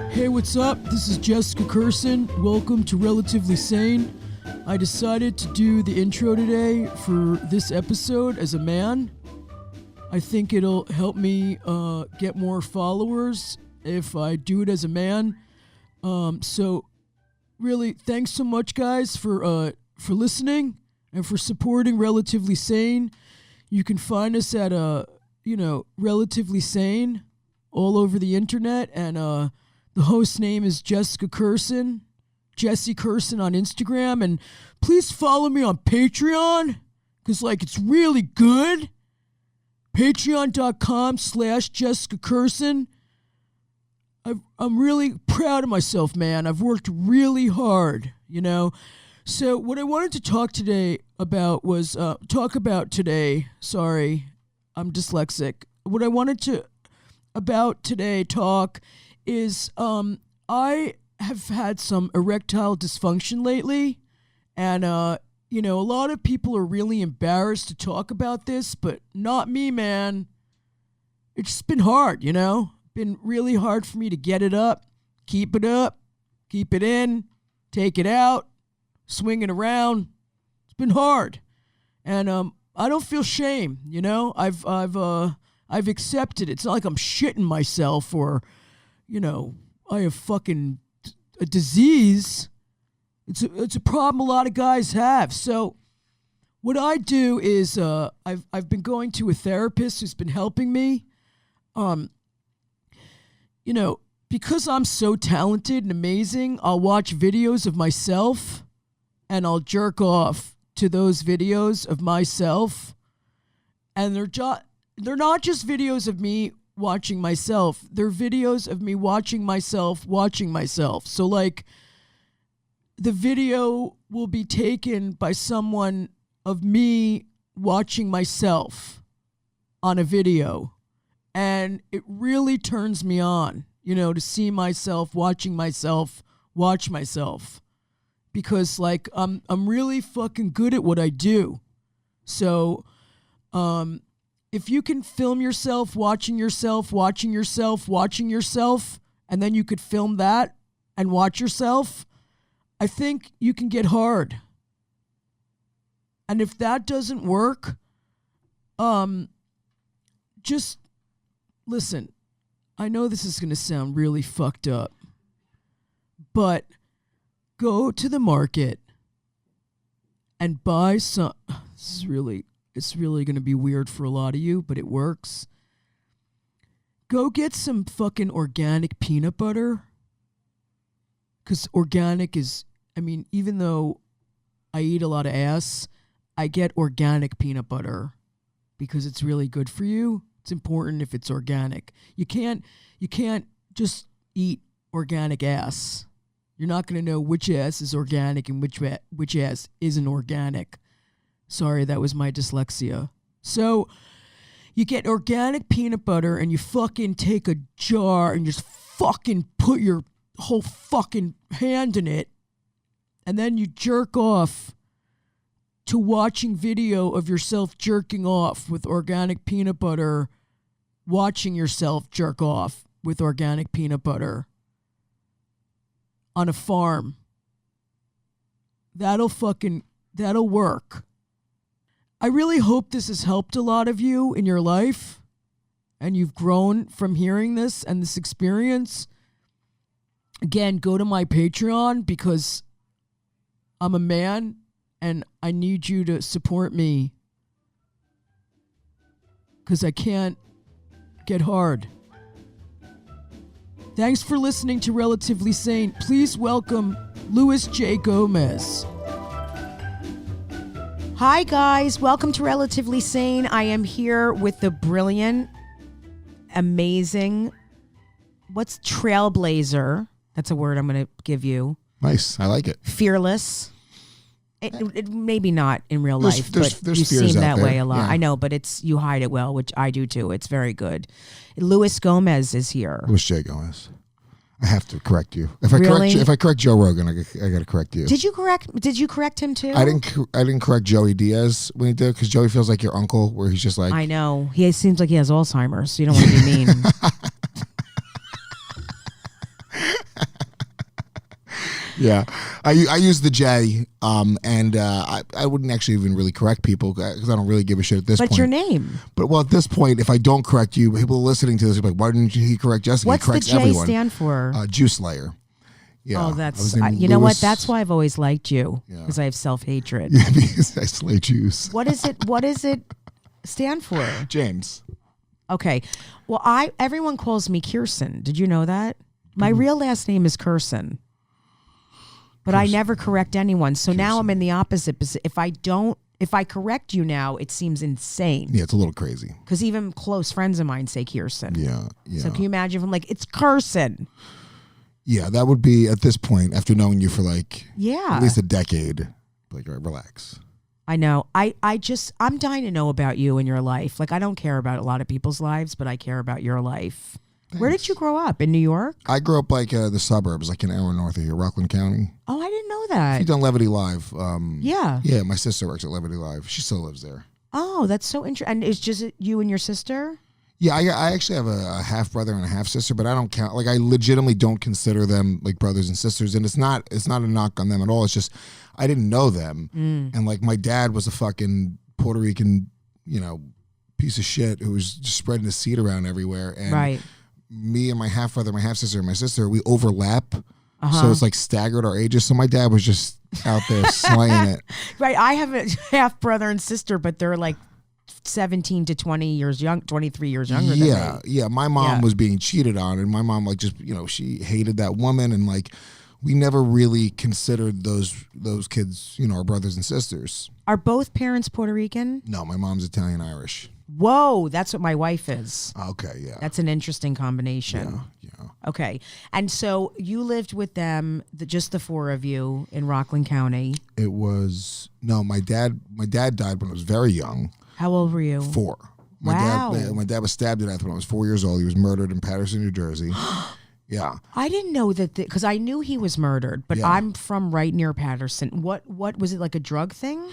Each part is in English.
Hey, what's up? This is Jessica Kirson. Welcome to Relatively Sane. I decided to do the intro today for this episode as a man. I think it'll help me get more followers if I do it as a man. So really, thanks so much, guys, for listening and for supporting Relatively Sane. You can find us at Relatively Sane all over the internet, and the host name is Jessica Kirson, Jessie Kirson on Instagram, and please follow me on Patreon, because it's really good. Patreon.com/Jessica Kirson. I'm really proud of myself, man. I've worked really hard, So what I wanted to talk about today, sorry, I'm dyslexic. What I wanted to about today talk is I have had some erectile dysfunction lately, and a lot of people are really embarrassed to talk about this, but not me, man. It's just been hard, been really hard for me to get it up, keep it in, take it out, swing it around. It's been hard, and I don't feel shame, I've accepted it. It's not like I'm shitting myself or I have fucking a disease. It's a problem a lot of guys have. So what I do is I've been going to a therapist who's been helping me. Because I'm so talented and amazing, I'll watch videos of myself and I'll jerk off to those videos of myself. And they're not just videos of me watching myself. They're videos of me watching myself. So the video will be taken by someone of me watching myself on a video. And it really turns me on, to see myself, watching myself, watch myself. Because I'm really fucking good at what I do. So, if you can film yourself, watching yourself, and then you could film that and watch yourself, I think you can get hard. And if that doesn't work, just listen. I know this is going to sound really fucked up, but go to the market and buy some. It's really going to be weird for a lot of you, but it works. Go get some fucking organic peanut butter. Because organic is, even though I eat a lot of ass, I get organic peanut butter because it's really good for you. It's important if it's organic. You can't just eat organic ass. You're not going to know which ass is organic and which ass isn't organic. Sorry, that was my dyslexia. So you get organic peanut butter and you fucking take a jar and just fucking put your whole fucking hand in it. And then you jerk off to watching video of yourself jerking off with organic peanut butter, watching yourself jerk off with organic peanut butter on a farm. That'll work. I really hope this has helped a lot of you in your life and you've grown from hearing this and this experience. Again, go to my Patreon because I'm a man and I need you to support me because I can't get hard. Thanks for listening to Relatively Sane. Please welcome Louis J. Gomez. Hi, guys. Welcome to Relatively Sane. I am here with the brilliant, amazing, trailblazer? That's a word I'm going to give you. Nice. I like it. Fearless. It maybe not in real life, but you fears seem that out way there. a lot. Yeah. I know, but you hide it well, which I do too. It's very good. Louis Gomez is here. Louis J. Gomez. I have to correct you. If I correct Joe Rogan, I got to correct you. Did you correct him too? I didn't correct Joey Diaz when he did because Joey feels like your uncle, where he's just like. I know. He seems like he has Alzheimer's. So you don't want to be mean. Yeah, I use the J, and I wouldn't actually even really correct people because I don't really give a shit at this point. But your name. But well, at this point, if I don't correct you, people listening to this are like, why didn't he correct Jessica? What's he the J everyone. stand for? Juice Layer. Yeah. Oh, that's you know what? That's why I've always liked you because I have self-hatred. Yeah, because I slay juice. What is it? What does it stand for? James. Okay. Well, everyone calls me Kirson. Did you know that? My real last name is Kirson. But I never correct anyone. So now I'm in the opposite position. If I correct you now, it seems insane. Yeah, it's a little crazy. Because even close friends of mine say Kirson. Yeah. So can you imagine if I'm like, it's Kirson? Yeah, that would be at this point, after knowing you for like at least a decade. Like, all right, relax. I know. I'm dying to know about you and your life. Like, I don't care about a lot of people's lives, but I care about your life. Thanks. Where did you grow up? In New York? I grew up like the suburbs, like an hour north of here, Rockland County. Oh, I didn't know that. You've done Levity Live. Yeah. Yeah, my sister works at Levity Live. She still lives there. Oh, that's so interesting. And it's just you and your sister? Yeah, I actually have a half brother and a half sister, but I don't count. Like, I legitimately don't consider them like brothers and sisters, and it's not a knock on them at all. It's just I didn't know them, and like my dad was a fucking Puerto Rican, piece of shit who was just spreading his seed around everywhere, and me and my half brother, my half sister, and my sister, we overlap, so it's like staggered our ages. So my dad was just out there slaying it. Right, I have a half brother and sister, but they're like 17 to 20 years young, 23 years younger than me. Yeah. My mom was being cheated on, and my mom like just she hated that woman, and like we never really considered those kids our brothers and sisters. Are both parents Puerto Rican? No, my mom's Italian Irish. Whoa, that's what my wife is. Okay, yeah. That's an interesting combination. Yeah. Okay, and so you lived with them, just the four of you in Rockland County. It was my dad died when I was very young. How old were you? 4. Wow. My dad was stabbed to death when I was 4 years old. He was murdered in Paterson, New Jersey. Yeah. I didn't know that because I knew he was murdered, but I'm from right near Paterson. What was it, like a drug thing?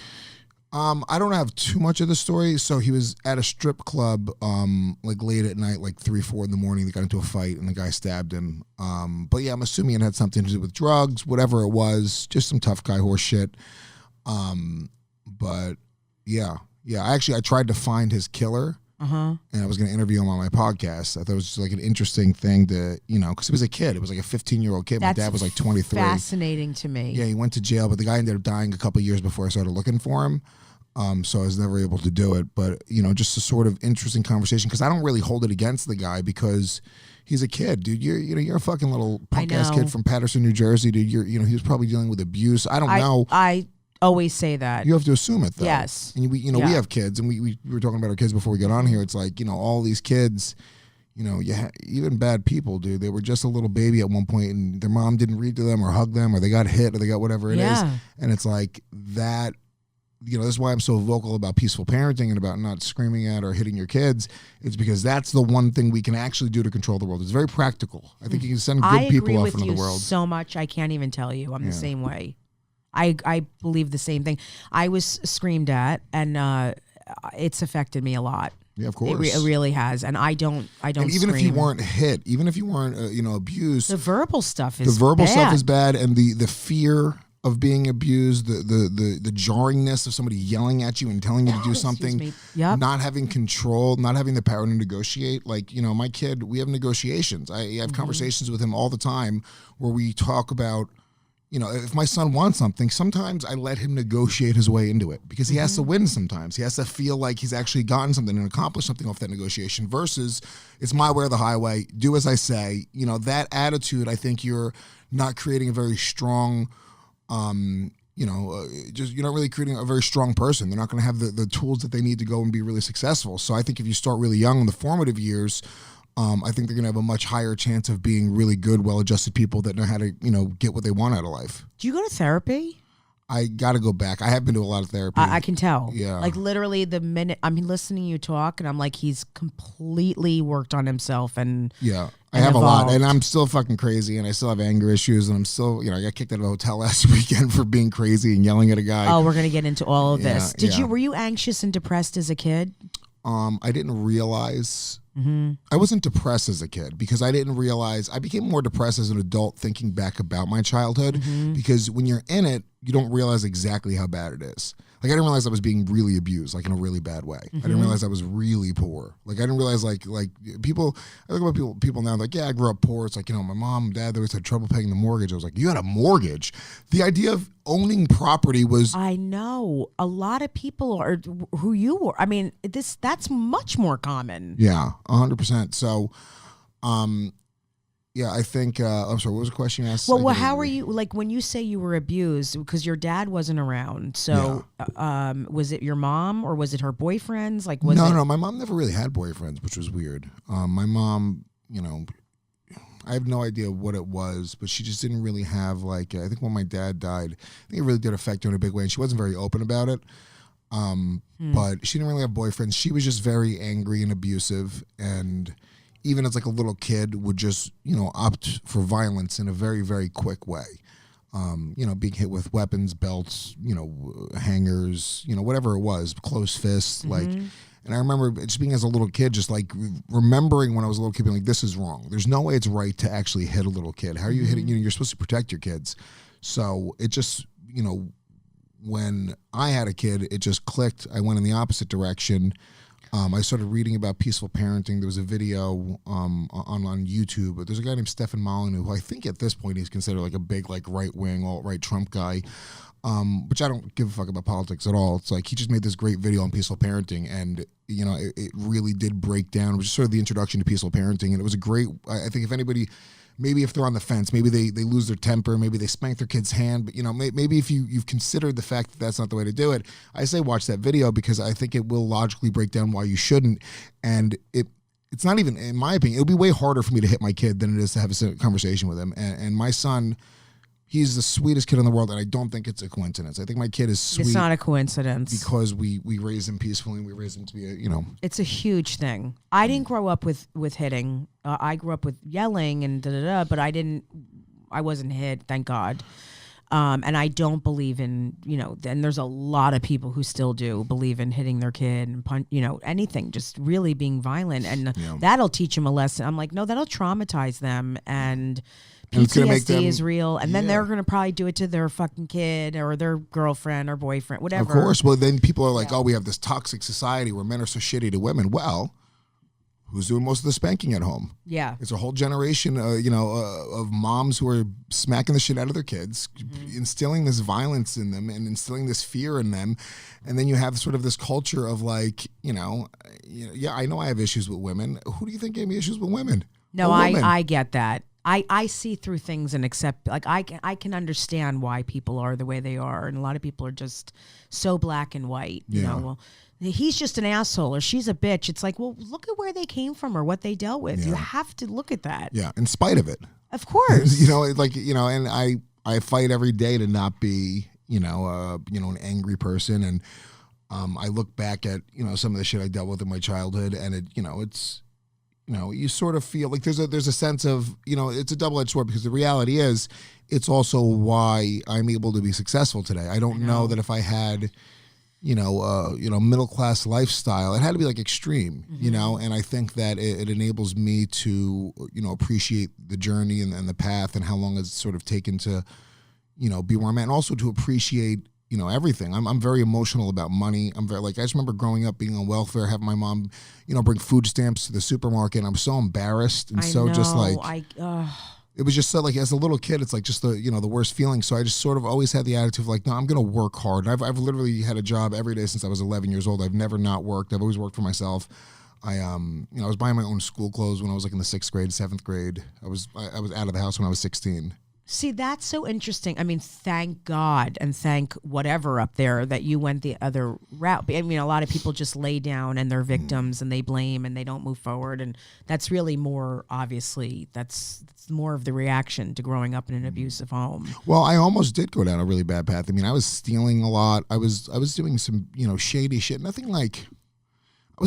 I don't have too much of the story. So he was at a strip club, like late at night, like 3, 4 in the morning. They got into a fight and the guy stabbed him. But yeah, I'm assuming it had something to do with drugs, whatever it was, just some tough guy horse shit. But yeah. I tried to find his killer, and I was going to interview him on my podcast. I thought it was just like an interesting thing to, because he was a kid. It was like a 15-year-old kid. That's my dad was like 23. Fascinating to me. Yeah, he went to jail, but the guy ended up dying a couple of years before I started looking for him. So I was never able to do it. But, just a sort of interesting conversation, because I don't really hold it against the guy because he's a kid, dude. You're a fucking little punk ass kid from Paterson, New Jersey, dude. He was probably dealing with abuse. I don't know. I always say that. You have to assume it, though. Yes. And we have kids, and we were talking about our kids before we got on here. It's like, all these kids, even bad people, dude. They were just a little baby at one point, and their mom didn't read to them or hug them, or they got hit, or they got whatever it is. And it's like that. This is why I'm so vocal about peaceful parenting and about not screaming at or hitting your kids. It's because that's the one thing we can actually do to control the world. It's very practical. I think you can send good people off into the world. I agree with you so much. I can't even tell you. I'm the same way. I believe the same thing. I was screamed at, and it's affected me a lot. Yeah, of course. It really has, and I don't. And even if you weren't hit, even if you weren't, abused, the verbal stuff is stuff is bad, and the fear of being abused, the jarringness of somebody yelling at you and telling you to do something, not having control, not having the power to negotiate. Like, my kid, we have negotiations. I have conversations with him all the time where we talk about, if my son wants something, sometimes I let him negotiate his way into it because he has to win sometimes. He has to feel like he's actually gotten something and accomplished something off that negotiation versus it's my way or the highway, do as I say. That attitude, I think you're not creating a very strong, you're not really creating a very strong person. They're not going to have the tools that they need to go and be really successful. So I think if you start really young in the formative years, I think they're going to have a much higher chance of being really good, well-adjusted people that know how to, get what they want out of life. Do you go to therapy? I got to go back. I have been to a lot of therapy. I can tell. Yeah. Like literally the minute I'm listening to you talk and I'm like, he's completely worked on himself and I have evolved. a lot, and I'm still fucking crazy, and I still have anger issues, and I'm still, I got kicked out of a hotel last weekend for being crazy and yelling at a guy. Oh, we're going to get into all of this. Were you anxious and depressed as a kid? I didn't realize I wasn't depressed as a kid because I didn't realize. I became more depressed as an adult thinking back about my childhood because when you're in it, you don't realize exactly how bad it is. Like I didn't realize I was being really abused, like in a really bad way. I didn't realize I was really poor. Like I didn't realize like people. I think about people now. Like I grew up poor. It's like my mom and dad they always had trouble paying the mortgage. I was like, you had a mortgage. The idea of owning property was. I know a lot of people are who you were. I mean, that's much more common. Yeah, 100%. So, yeah, I think. I'm sorry. What was the question you asked? Well, how were you? Like when you say you were abused because your dad wasn't around. So, was it your mom or was it her boyfriends? Like, no. My mom never really had boyfriends, which was weird. My mom, I have no idea what it was, but she just didn't really have like. I think when my dad died, I think it really did affect her in a big way, and she wasn't very open about it. But she didn't really have boyfriends. She was just very angry and abusive, and even as like a little kid would just, opt for violence in a very, very quick way. Being hit with weapons, belts, hangers, whatever it was, closed fists, like, and I remember just being as a little kid, just like remembering when I was a little kid being like, this is wrong. There's no way it's right to actually hit a little kid. How are you hitting, you're supposed to protect your kids. So it just, when I had a kid, it just clicked. I went in the opposite direction. I started reading about peaceful parenting. There was a video on YouTube. But there's a guy named Stefan Molyneux, who I think at this point he's considered like a big like right-wing, alt-right Trump guy, which I don't give a fuck about politics at all. It's like he just made this great video on peaceful parenting, and it really did break down. It was just sort of the introduction to peaceful parenting, and it was a great. I think if anybody. Maybe if they're on the fence, maybe they lose their temper, maybe they spank their kid's hand. But, maybe if you've considered the fact that that's not the way to do it, I say watch that video because I think it will logically break down why you shouldn't. And it's not even, in my opinion, it'll be way harder for me to hit my kid than it is to have a conversation with him. And my son, he's the sweetest kid in the world, and I don't think it's a coincidence. I think my kid is sweet. It's not a coincidence. Because we raised him peacefully and we raised him to be It's a huge thing. I didn't grow up with hitting. I grew up with yelling and da-da-da, but I wasn't hit, thank God. And I don't believe in, and there's a lot of people who still do believe in hitting their kid and punch, anything, just really being violent. And that'll teach them a lesson. I'm like, no, that'll traumatize them. And PTSD is real, and then they're going to probably do it to their fucking kid or their girlfriend or boyfriend, whatever. Of course. Well, then people are like, oh, we have this toxic society where men are so shitty to women. Well, who's doing most of the spanking at home? Yeah. It's a whole generation, of moms who are smacking the shit out of their kids, instilling this violence in them and instilling this fear in them. And then you have sort of this culture of like, I know I have issues with women. Who do you think gave me issues with women? No, I get that. I see through things and accept, like I can understand why people are the way they are, and a lot of people are just so black and white. Well, he's just an asshole or she's a bitch. It's like, well, look at where they came from or what they dealt with. Yeah. You have to look at that. Yeah, in spite of it. Of course. And I fight every day to not be, an angry person, and I look back at some of the shit I dealt with in my childhood, and it's. You sort of feel like there's a sense of, it's a double-edged sword because the reality is it's also why I'm able to be successful today. I don't know that if I had, middle-class lifestyle, it had to be like extreme, and I think that it enables me to, appreciate the journey and the path and how long it's sort of taken to, be where I'm at, and also to appreciate everything. I'm very emotional about money. I'm very I just remember growing up being on welfare, having my mom, bring food stamps to the supermarket, and I'm so embarrassed and it was just so like as a little kid, it's like just the the worst feeling. So I just sort of always had the attitude of like, no, I'm gonna work hard. And I've literally had a job every day since I was 11 years old. I've never not worked. I've always worked for myself. I I was buying my own school clothes when I was like in the 6th grade, 7th grade. I was out of the house when I was 16. See, that's so interesting. I mean, thank God and thank whatever up there that you went the other route. I mean, a lot of people just lay down and they're victims and they blame and they don't move forward. And that's really more, obviously, that's more of the reaction to growing up in an abusive home. Well, I almost did go down a really bad path. I mean, I was stealing a lot. I was doing some, shady shit. Nothing like... I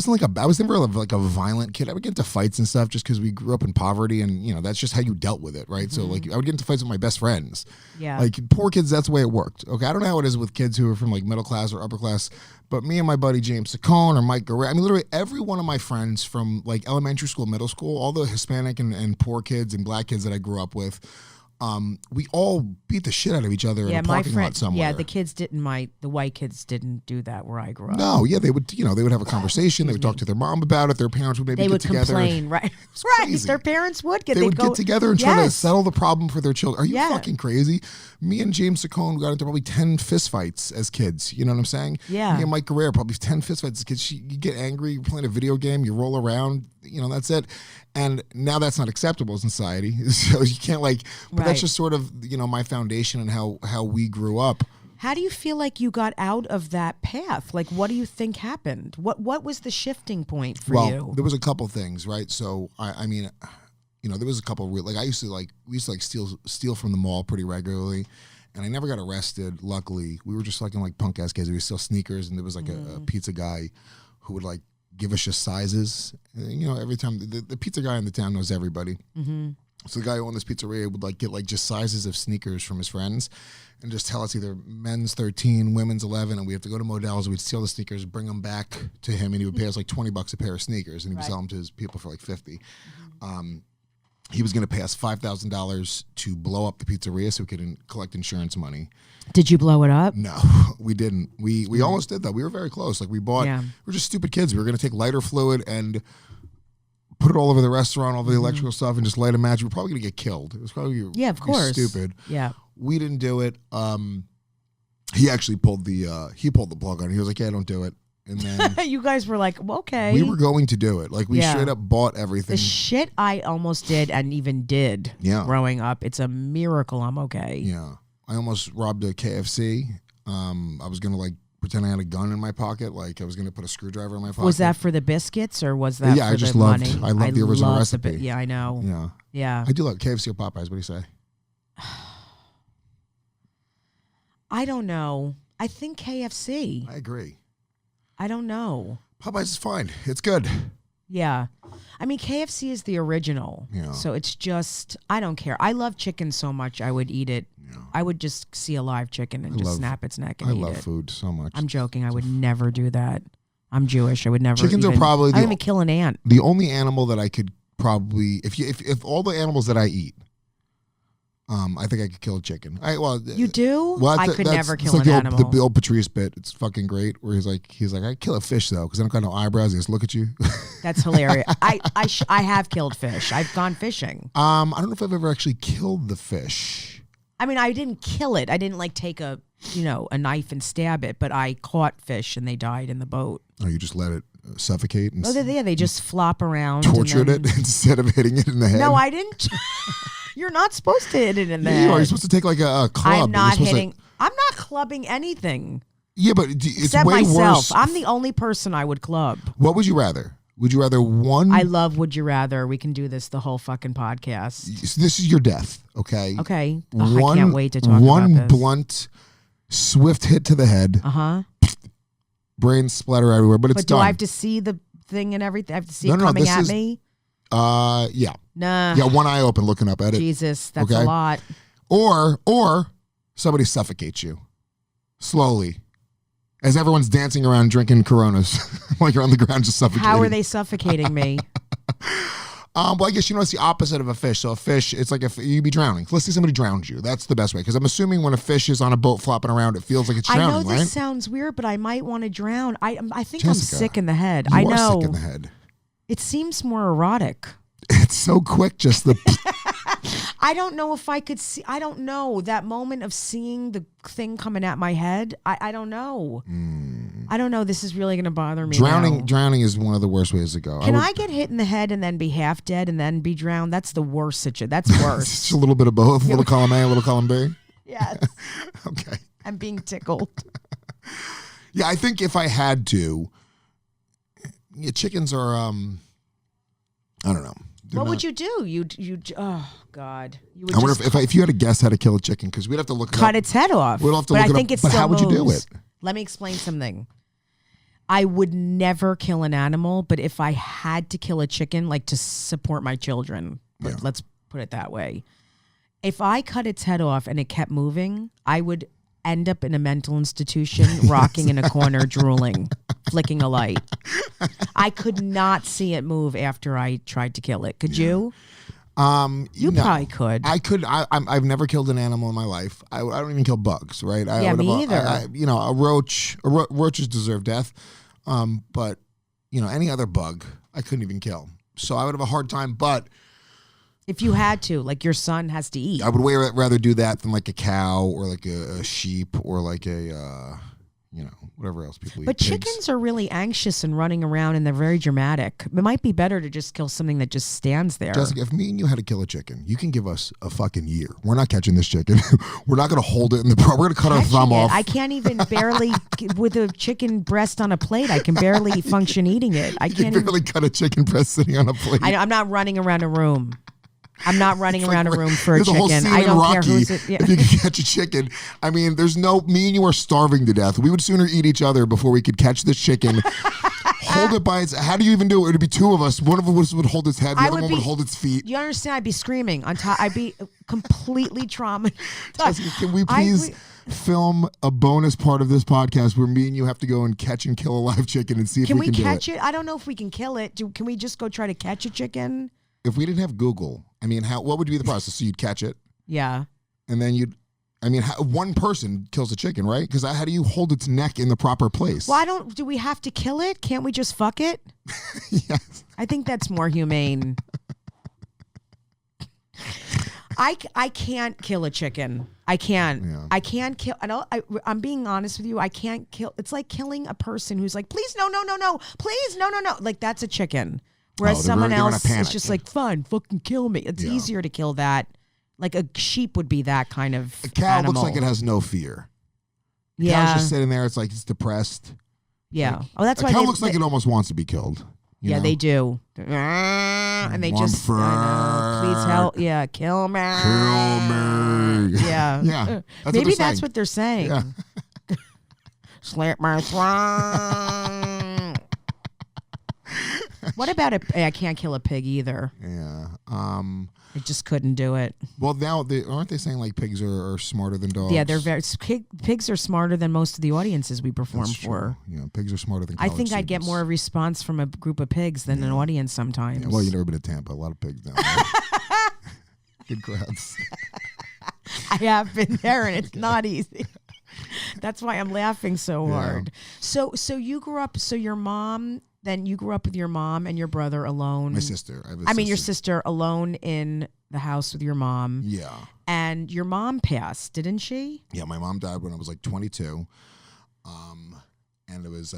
was never like a violent kid. I would get into fights and stuff just because we grew up in poverty, and that's just how you dealt with it, right? Mm-hmm. So like I would get into fights with my best friends. Yeah. Like poor kids, that's the way it worked. Okay, I don't know how it is with kids who are from like middle class or upper class, but me and my buddy James Sacone or Mike Guerrero, I mean literally every one of my friends from like elementary school, middle school, all the Hispanic and poor kids and black kids that I grew up with, we all beat the shit out of each other in a parking lot somewhere. Yeah, the white kids didn't do that where I grew up. No, yeah, they would, they would have a conversation. They would talk to their mom about it. Their parents would maybe get together. They would complain, right? Right. Their parents would They would get together and try to settle the problem for their children. Are you fucking crazy? Me and James Sacone got into probably 10 fistfights as kids. You know what I'm saying? Yeah. Me and Mike Guerrero probably 10 fistfights as kids. You get angry, you're playing a video game, you roll around, that's it. And now that's not acceptable in society. So you can't but that's just sort of, my foundation and how we grew up. How do you feel like you got out of that path? Like, what do you think happened? What was the shifting point for you? Well, there was a couple things, right? So, I mean, there was a couple of we used to steal from the mall pretty regularly. And I never got arrested, luckily. We were just like punk ass kids. We would steal sneakers, and there was like a pizza guy who would give us just sizes. And, every time the pizza guy in the town knows everybody. Mm-hmm. So the guy who owned this pizzeria would get just sizes of sneakers from his friends and just tell us either men's 13, women's 11, and we have to go to Modell's. We'd steal the sneakers, bring them back to him, and he would pay us $20 a pair of sneakers, and he would sell them to his people for $50. Mm-hmm. He was going to pay us $5,000 to blow up the pizzeria so we could collect insurance money. Did you blow it up? No, we didn't. We almost did that. We were very close. We were just stupid kids. We were going to take lighter fluid and put it all over the restaurant, all over the electrical stuff, and just light a match. We were probably going to get killed. It was probably of course stupid. Yeah, we didn't do it. He actually pulled the plug on it. He was like, "Yeah, don't do it." And then you guys were like, well, "Okay." We were going to do it. We straight up bought everything. The shit I almost did and even did growing up. It's a miracle I'm okay. Yeah, I almost robbed a KFC. I was gonna pretend I had a gun in my pocket, I was gonna put a screwdriver in my pocket. Was that for the biscuits or was that? Yeah, for I just the loved. money? I loved the original recipe. Yeah, I know. Yeah, yeah. I do like KFC or Popeyes. What do you say? I don't know. I think KFC. I agree. I don't know. Popeyes is fine. It's good. Yeah. I mean, KFC is the original. Yeah. So it's just, I don't care. I love chicken so much, I would eat it. Yeah. I would just see a live chicken and snap its neck and eat it. I love food so much. I'm joking. I would never do that. I'm Jewish. I would never. Chickens are probably. I don't even kill an ant. The only animal that I could probably, if all the animals that I eat, I think I could kill a chicken. You do? Well, I could never kill an animal. The Bill Patrice bit. It's fucking great. Where he's like, I kill a fish though because I don't got no eyebrows. He just look at you. That's hilarious. I have killed fish. I've gone fishing. I don't know if I've ever actually killed the fish. I mean, I didn't kill it. I didn't take a knife and stab it, but I caught fish and they died in the boat. Oh, you just let it suffocate? And they just flop around. Tortured it instead of hitting it in the head? No, I didn't. You're not supposed to hit it in the head. You're supposed to take a club. I'm not hitting. I'm not clubbing anything. Yeah, but it's except way myself. Worse. I'm the only person I would club. What would you rather? Would you rather one? I love Would You Rather. We can do this the whole fucking podcast. This is your death, okay? Okay. I can't wait to talk about this. One blunt, swift hit to the head. Brains splatter everywhere, but it's done. But do I have to see the thing and everything? I have to see it coming at me? Yeah. Nah. Yeah, one eye open looking up at it. Jesus, that's a lot. Or somebody suffocates you slowly as everyone's dancing around drinking Coronas while you're on the ground just suffocating. How are they suffocating me? Well, I guess it's the opposite of a fish. So a fish, it's like you'd be drowning. Let's say somebody drowns you. That's the best way. Because I'm assuming when a fish is on a boat flopping around, it feels like it's drowning, I know this sounds weird, but I might want to drown. I think Jessica, I'm sick in the head. I know. You are sick in the head. It seems more erotic. It's so quick, just the... I don't know if I could see... I don't know. That moment of seeing the thing coming at my head, I don't know. I don't know. This is really going to bother me Drowning is one of the worst ways to go. Can I get hit in the head and then be half dead and then be drowned? That's the worst situation. That's worse. It's a little bit of both. A little column A, a little column B? Yes. Okay. I'm being tickled. Yeah, I think if I had to... Yeah, chickens are... I don't know. What would you do? You'd oh God! You would I wonder if you had to guess how to kill a chicken, because we'd have to look cut its head off. We'll have to but look I think it up. It but still how would you do moves. it? Let me explain something. I would never kill an animal, but if I had to kill a chicken, like to support my children, let's put it that way. If I cut its head off and it kept moving, I would end up in a mental institution, rocking in a corner, drooling, flicking a light. I could not see it move after I tried to kill it. Could you? You probably could. I could. I've never killed an animal in my life. I don't even kill bugs, right? Me either. A roach. Roaches deserve death. But any other bug, I couldn't even kill. So I would have a hard time. But if you had to, like your son has to eat, I would way rather do that than like a cow or like a sheep or like a whatever else people eat. But chickens are really anxious and running around, and they're very dramatic. It might be better to just kill something that just stands there. Jessica, if me and you had to kill a chicken, you can give us a fucking year. We're not catching this chicken. We're not going to hold it in the. We're going to cut our thumb off. I can't even barely with a chicken breast on a plate. I can barely function eating it. I can't barely cut a chicken breast sitting on a plate. I'm not running around a room. I'm not running around a room for a chicken. Whole scene I don't Rocky, care who's it. Yeah. If you can catch a chicken, I mean, me and you are starving to death. We would sooner eat each other before we could catch this chicken. Hold it by its. How do you even do it? It would be two of us. One of us would hold its head. The other one would hold its feet. You understand? I'd be screaming on top. I'd be completely traumatized. Jessica, can we please film a bonus part of this podcast where me and you have to go and catch and kill a live chicken and see if we can do it? Can we catch it? I don't know if we can kill it. Can we just go try to catch a chicken? If we didn't have Google, I mean, what would be the process? So you'd catch it? Yeah. And then one person kills a chicken, right? Because how do you hold its neck in the proper place? Well, do we have to kill it? Can't we just fuck it? Yes. I think that's more humane. I can't kill a chicken. I can't. Yeah. I can't kill. I'm being honest with you. I can't kill. It's like killing a person who's like, please, no, please, no. Like that's a chicken. Whereas someone else is just like, fine, fucking kill me. It's easier to kill that. Like a sheep would be that kind of A cow animal. looks like it has no fear. Yeah. Cow's just sitting there. It's like it's depressed. Yeah. Like, That's why a cow looks like it almost wants to be killed. You know? They do. And they just, please help. Yeah, kill me. Kill me. Yeah. Yeah. Maybe that's what they're saying. Yeah. Slit my throat. What about I can't kill a pig either. Yeah. I just couldn't do it. Well, now aren't they saying like pigs are smarter than dogs? Yeah, they're pigs are smarter than most of the audiences we perform for. Yeah, pigs are smarter than. I think I'd get more response from a group of pigs than an audience sometimes. Yeah, well, you've never been to Tampa. A lot of pigs down there. Good crowds. I have been there, and it's not easy. That's why I'm laughing so hard. So you grew up. So your mom. Then you grew up with your mom and your brother alone. My sister. Your sister alone in the house with your mom. Yeah. And your mom passed, didn't she? Yeah, my mom died when I was like 22. And it was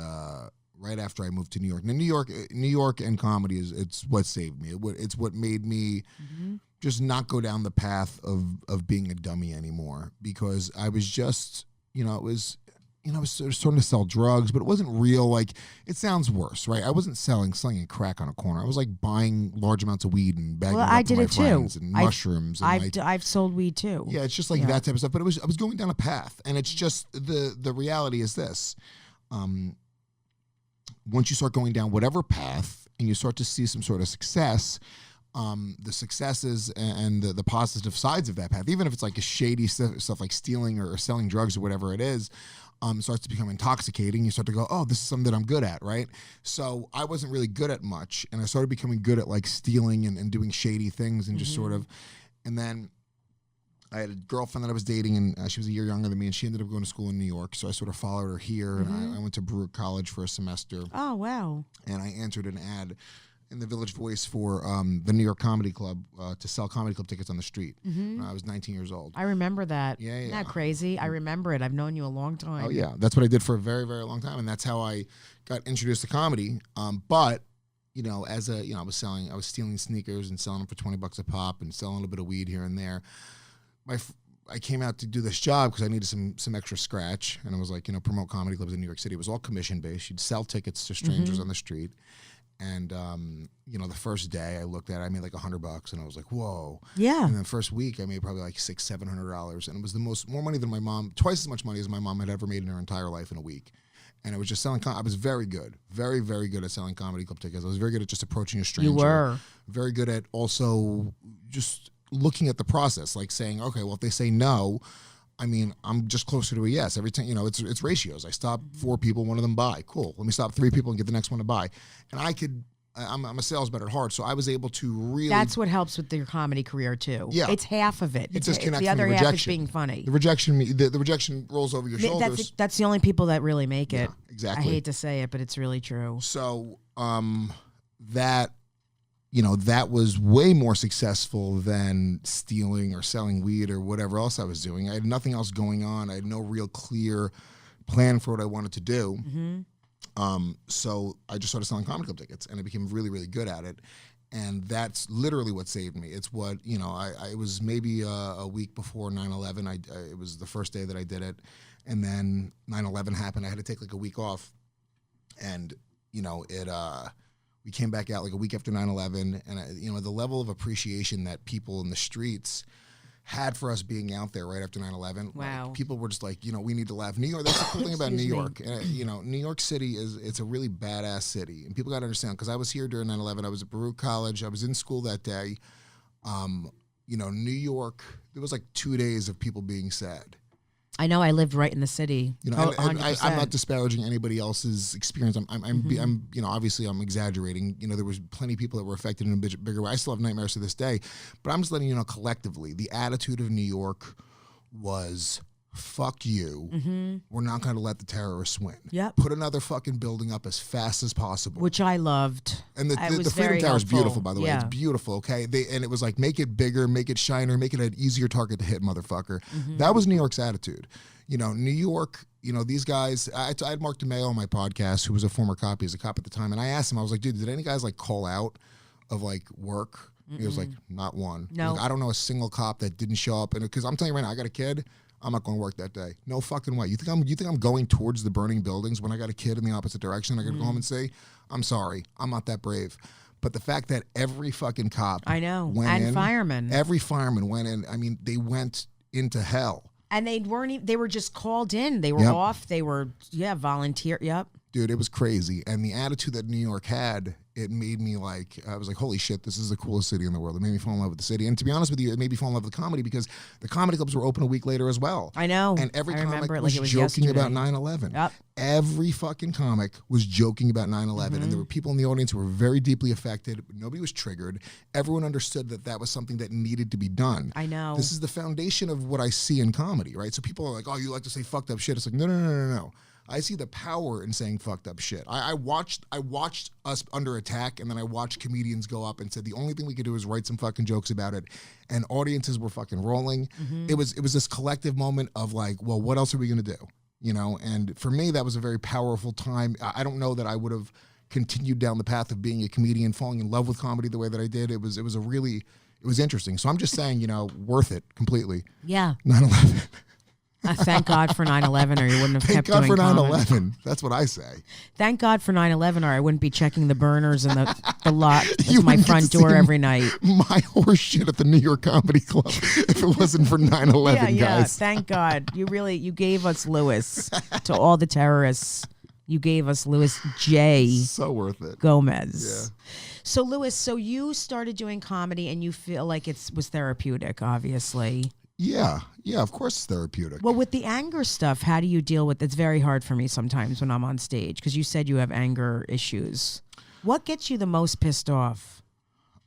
right after I moved to New York. Now, New York and comedy it's what saved me. It's what made me just not go down the path of being a dummy anymore, because I was just, I was starting to sell drugs, but it wasn't real. Like, it sounds worse, right? I wasn't slinging crack on a corner. I was like buying large amounts of weed and bagging it up to my friends and mushrooms. I've sold weed too. Yeah, it's just like that type of stuff. But I was going down a path, and it's just the reality is this: once you start going down whatever path, and you start to see some sort of success. The successes and the positive sides of that path, even if it's like a shady stuff like stealing or selling drugs or whatever it is, starts to become intoxicating. You start to go, oh, this is something that I'm good at, right? So I wasn't really good at much, and I started becoming good at like stealing and doing shady things and just sort of, and then I had a girlfriend that I was dating, and she was a year younger than me, and she ended up going to school in New York, so I sort of followed her here, and I went to Baruch College for a semester. Oh, wow. And I answered an ad in the Village Voice for the New York Comedy Club to sell comedy club tickets on the street when I was 19 years old. I remember that. Yeah. Isn't that crazy? I remember it. I've known you a long time. Oh, yeah. That's what I did for a very, very long time, and that's how I got introduced to comedy. But, I was stealing sneakers and selling them for $20 a pop and selling a little bit of weed here and there. I came out to do this job because I needed some extra scratch, and I was like, promote comedy clubs in New York City. It was all commission-based. You'd sell tickets to strangers on the street. And, the first day I looked at it, I made like $100 and I was like, whoa. Yeah. And then the first week I made probably like $600-700. And it was more money than my mom, twice as much money as my mom had ever made in her entire life in a week. And it was just selling. I was very good, very, very good at selling comedy club tickets. I was very good at just approaching a stranger. You were. Very good at also just looking at the process, like saying, okay, well, if they say no, I mean, I'm just closer to a yes. Every time, it's ratios. I stop 4 people, one of them buy. Cool. Let me stop 3 people and get the next one to buy. And I'm a salesman at heart, so I was able to really. That's what helps with your comedy career too. Yeah, it's half of it. It's disconnect the from other the half rejection. is being funny. The rejection rolls over your shoulders. That's the only people that really make it. Yeah, exactly. I hate to say it, but it's really true. So that was way more successful than stealing or selling weed or whatever else I was doing. I had nothing else going on. I had no real clear plan for what I wanted to do. Mm-hmm. So I just started selling comedy club tickets, and I became really, really good at it. And that's literally what saved me. It's what, it was maybe a week before 9/11. It was the first day that I did it. And then 9/11 happened. I had to take like a week off. And, we came back out like a week after 9/11. And, the level of appreciation that people in the streets had for us being out there right after 9/11. Wow. Like, people were just like, we need to laugh. New York, that's the cool thing about New York. New York City it's a really badass city. And people got to understand, because I was here during 9/11. I was at Baruch College. I was in school that day. New York, there was like 2 days of people being sad. I know. I lived right in the city. And I'm not disparaging anybody else's experience. I'm obviously I'm exaggerating. There was plenty of people that were affected in a bigger way. I still have nightmares to this day, but I'm just letting you know collectively, the attitude of New York was, fuck you. Mm-hmm. We're not going to let the terrorists win. Yep. Put another fucking building up as fast as possible. Which I loved. And the Freedom Tower is beautiful, by the way. It's beautiful, okay? And it was like, make it bigger, make it shiner, make it an easier target to hit, motherfucker. Mm-hmm. That was New York's attitude. New York, these guys, I had Mark DeMeo on my podcast, who was a former cop. He was a cop at the time. And I asked him, I was like, dude, did any guys like call out of like work? Mm-mm. He was like, not one. No. Like, I don't know a single cop that didn't show up. And because I'm telling you right now, I got a kid. I'm not going to work that day. No fucking way. You think I'm going towards the burning buildings when I got a kid in the opposite direction? I got to go home and say, I'm sorry, I'm not that brave. But the fact that every fucking cop, I know, went and in, firemen, every fireman went in. I mean, they went into hell. And they weren't even, they were just called in. They were off. They were, volunteer. Yep. Dude, it was crazy. And the attitude that New York had, it made me like, I was like, holy shit, this is the coolest city in the world. It made me fall in love with the city. And to be honest with you, it made me fall in love with comedy because the comedy clubs were open a week later as well. I know. And every comic was like joking yesterday. about 9/11. Yep. Every fucking comic was joking about 9/11. Mm-hmm. And there were people in the audience who were very deeply affected. Nobody was triggered. Everyone understood that that was something that needed to be done. I know. This is the foundation of what I see in comedy, right? So people are like, oh, you like to say fucked up shit. It's like, no. I see the power in saying fucked up shit. I watched us under attack, and then I watched comedians go up and said the only thing we could do is write some fucking jokes about it, and audiences were fucking rolling. Mm-hmm. It was this collective moment of like, well, what else are we gonna do? And for me, that was a very powerful time. I don't know that I would have continued down the path of being a comedian, falling in love with comedy the way that I did. It was interesting. So I'm just saying, worth it completely. Yeah. 9/11. Thank God for 9/11, or you wouldn't have kept doing comedy. Thank God for 9/11. comedy. That's what I say. Thank God for 9/11, or I wouldn't be checking the burners and the lot at my front door every night. My horse shit at the New York Comedy Club if it wasn't for 9/11, guys. Thank God. You gave us Louis to all the terrorists. You gave us Louis J. So worth it. Gomez. Yeah. So Louis, you started doing comedy and you feel like it was therapeutic, obviously. Yeah, of course it's therapeutic. Well, with the anger stuff, how do you deal with it? It's very hard for me sometimes when I'm on stage because you said you have anger issues. What gets you the most pissed off?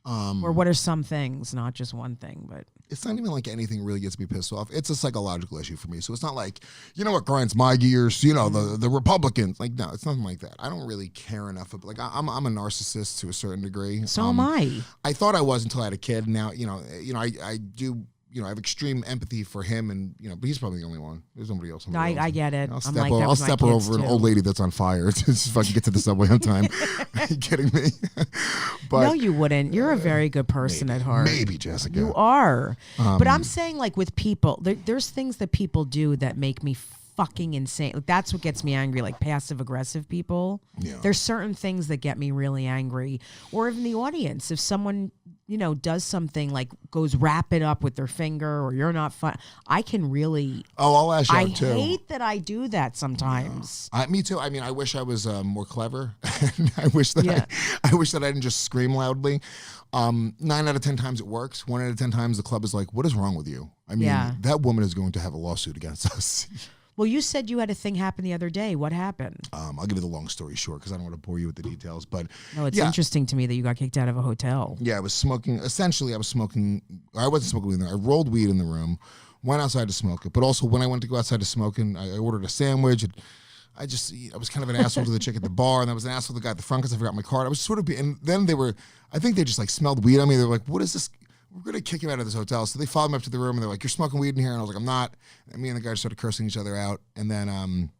Or what are some things, not just one thing, but... It's not even like anything really gets me pissed off. It's a psychological issue for me. So it's not like, what grinds my gears, the Republicans. Like, no, it's nothing like that. I don't really care enough. Like, I'm a narcissist to a certain degree. So am I. I thought I was until I had a kid. Now, I do... I have extreme empathy for him, and but he's probably the only one. There's nobody else. I get it. I'll step over an old lady that's on fire to just fucking get to the subway on time. Are you kidding me? But no, you wouldn't. You're a very good person at heart. Maybe, Jessica. You are. But I'm saying, like with people, there's things that people do that make me fucking insane. Like, that's what gets me angry. Like passive aggressive people. Yeah. There's certain things that get me really angry. Or in the audience, if someone does something like goes wrap it up with their finger, or you're not fun, I can really. Oh, I'll lash out too. I hate that I do that sometimes. Yeah. Me too. I mean, I wish I was more clever. I wish that I wish that I didn't just scream loudly. 9 out of 10 times it works. 1 out of 10 times the club is like, "What is wrong with you?" I mean, that woman is going to have a lawsuit against us. Well, you said you had a thing happen the other day. What happened? I'll give you the long story short because I don't want to bore you with the details. But no, it's interesting to me that you got kicked out of a hotel. Yeah, I was smoking. Essentially, I wasn't smoking weed in there. I rolled weed in the room, went outside to smoke it. But also, when I went to go outside to smoke, I ordered a sandwich. And I was kind of an asshole to the chick at the bar, and I was an asshole to the guy at the front because I forgot my card. I was sort of, and then I think they just like smelled weed on me. They were like, "What is this? We're going to kick him out of this hotel." So they followed me up to the room, and they're like, "You're smoking weed in here?" And I was like, "I'm not." And me and the guy started cursing each other out. And then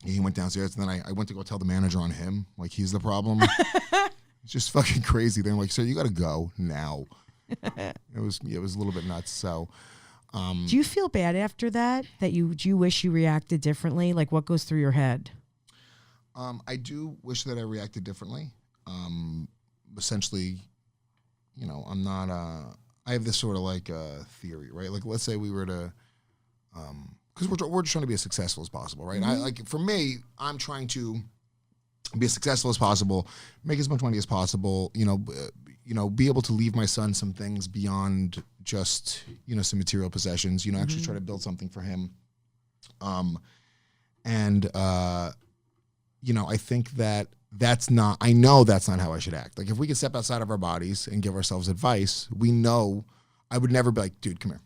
he went downstairs, and then I went to go tell the manager on him, like he's the problem. It's just fucking crazy. They're like, "Sir, you got to go now." It was a little bit nuts. So do you feel bad after that? Do you wish you reacted differently? Like, what goes through your head? I do wish that I reacted differently. Essentially, I'm not, I have this sort of like theory, right? Like, let's say we were to, because we're just trying to be as successful as possible, right? Mm-hmm. For me, I'm trying to be as successful as possible, make as much money as possible, be able to leave my son some things beyond just, some material possessions, actually try to build something for him. I think I know that's not how I should act. Like, if we could step outside of our bodies and give ourselves advice, we know I would never be like, "Dude, come here.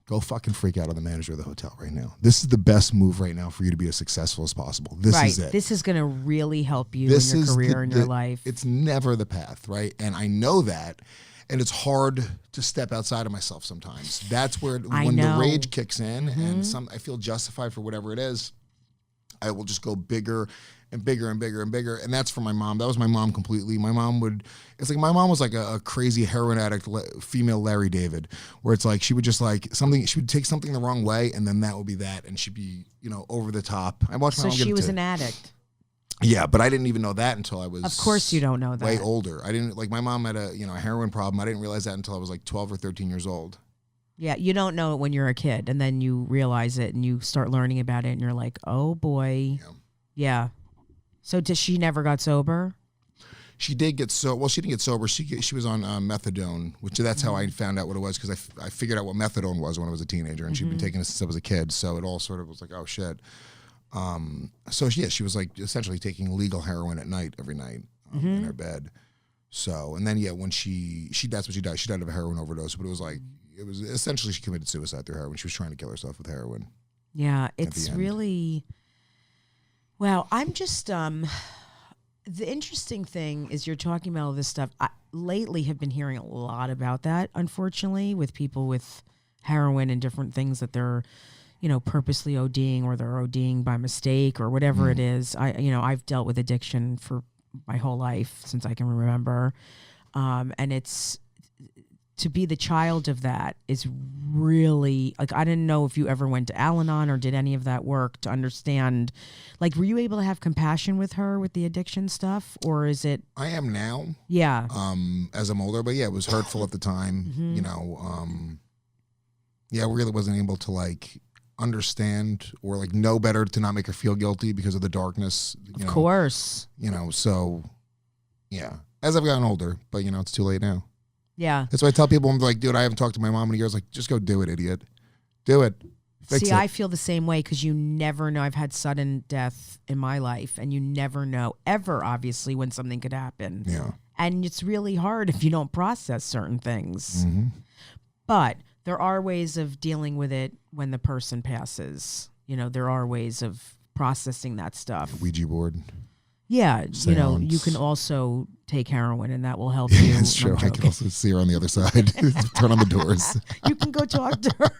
Go fucking freak out on the manager of the hotel right now. This is the best move right now for you to be as successful as possible. This is it. This is going to really help you in your career and your life." It's never the path, right? And I know that. And it's hard to step outside of myself sometimes. That's where when the rage kicks in and I feel justified for whatever it is, I will just go bigger and bigger and bigger and bigger. And that's for my mom. That was my mom completely. My mom my mom was like a crazy heroin addict, female Larry David, where it's like she would just like she would take something the wrong way, and then that would be that. And she'd be, over the top. I watched my mom. So she was an addict. Yeah, but I didn't even know that until I was. Of course you don't know that. Way older. I didn't, my mom had a heroin problem. I didn't realize that until I was like 12 or 13 years old. Yeah, you don't know it when you're a kid, and then you realize it and you start learning about it, and you're like, "Oh boy." Yeah. So she never got sober? She did get she didn't get sober. She was on methadone, which that's how I found out what it was, because I figured out what methadone was when I was a teenager, and she'd been taking it since I was a kid. So it all sort of was like, oh shit. She was like essentially taking legal heroin at night every night in her bed. So, and then when that's what she died. She died of a heroin overdose, but it was essentially she committed suicide through heroin. She was trying to kill herself with heroin. Yeah, it's really. Well, I'm just the interesting thing is you're talking about all this stuff. I lately have been hearing a lot about that, unfortunately, with people with heroin and different things that they're, purposely ODing, or they're ODing by mistake, or whatever it is. I've dealt with addiction for my whole life since I can remember. And it's to be the child of that is really, like, I didn't know if you ever went to Al-Anon or did any of that work to understand, like, were you able to have compassion with her with the addiction stuff, or is it? I am now. Yeah. As I'm older, but yeah, it was hurtful at the time, I really wasn't able to like understand or like know better to not make her feel guilty because of the darkness. Of course. So yeah, as I've gotten older, but it's too late now. Yeah. That's why I tell people, I'm like, dude, I haven't talked to my mom in years. Like, just go do it, idiot. Do it. Fix it. I feel the same way, because you never know. I've had sudden death in my life, and you never know ever, obviously, when something could happen. Yeah. And it's really hard if you don't process certain things. Mm-hmm. But there are ways of dealing with it when the person passes. There are ways of processing that stuff. Ouija board. Yeah, Seance. you can also take heroin, and that will help you. Yeah, it's true. I can also see her on the other side. Turn on the doors. You can go talk to her.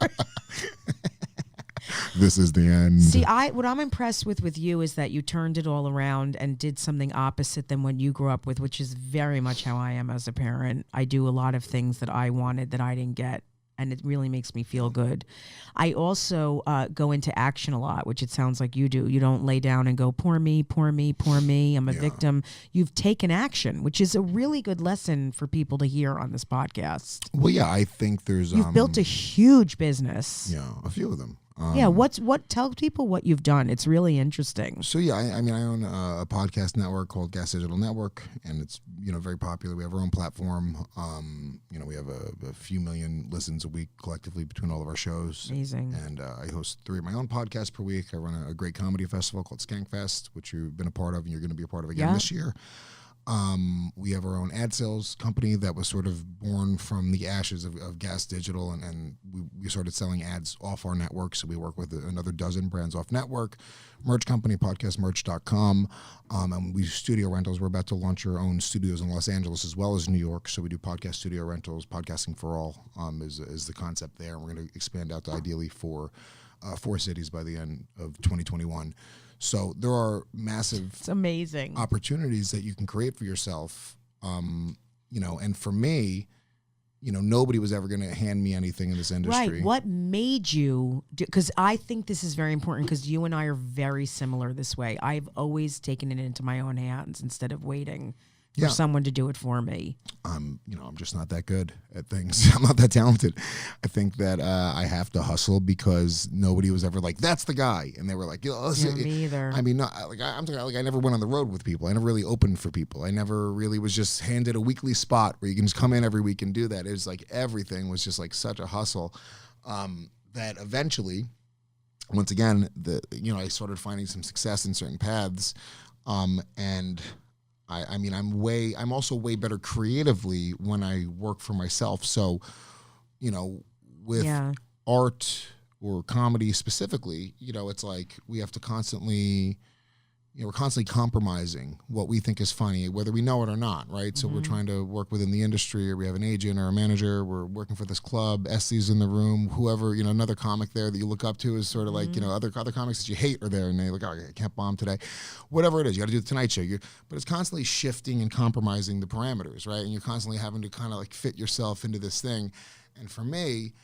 This is the end. See, what I'm impressed with you is that you turned it all around and did something opposite than what you grew up with, which is very much how I am as a parent. I do a lot of things that I wanted that I didn't get and it really makes me feel good. I also go into action a lot, which it sounds like you do. You don't lay down and go, poor me, poor me, poor me, I'm a victim. You've taken action, which is a really good lesson for people to hear on this podcast. Well, yeah, I think you've built a huge business. Yeah, a few of them. Tell people what you've done. It's really interesting. So yeah, I mean, I own a podcast network called Gas Digital Network, and it's very popular. We have our own platform. We have a few million listens a week collectively between all of our shows. Amazing. And I host 3 of my own podcasts per week. I run a great comedy festival called Skanks, which you've been a part of, and you're going to be a part of again this year. We have our own ad sales company that was sort of born from the ashes of Gas Digital, and we started selling ads off our network. So we work with another dozen brands off network. Merch company, podcastmerch.com. And we do studio rentals. We're about to launch our own studios in Los Angeles as well as New York. So we do podcast studio rentals. Podcasting for all is the concept there. And we're going to expand out to ideally 4 cities by the end of 2021. So there are massive it's amazing opportunities that you can create for yourself. And for me, nobody was ever going to hand me anything in this industry. Right. What made you, because I think this is very important because you and I are very similar this way. I've always taken it into my own hands instead of waiting for someone to do it for me. I'm just not that good at things. I'm not that talented. I think that I have to hustle because nobody was ever like, that's the guy. And they were like, me either. I mean, I'm talking like I never went on the road with people. I never really opened for people. I never really was just handed a weekly spot where you can just come in every week and do that. It was like everything was just like such a hustle that eventually, once again, I started finding some success in certain paths, and I'm also way better creatively when I work for myself. So, with art or comedy specifically, it's like we have to constantly, we're constantly compromising what we think is funny, whether we know it or not, right? So we're trying to work within the industry, or we have an agent or a manager, we're working for this club, Essie's in the room, whoever, another comic there that you look up to is sort of like, other comics that you hate are there, and they look, oh, I can't bomb today. Whatever it is, you got to do the Tonight Show. But it's constantly shifting and compromising the parameters, right? And you're constantly having to kind of like fit yourself into this thing. And for me,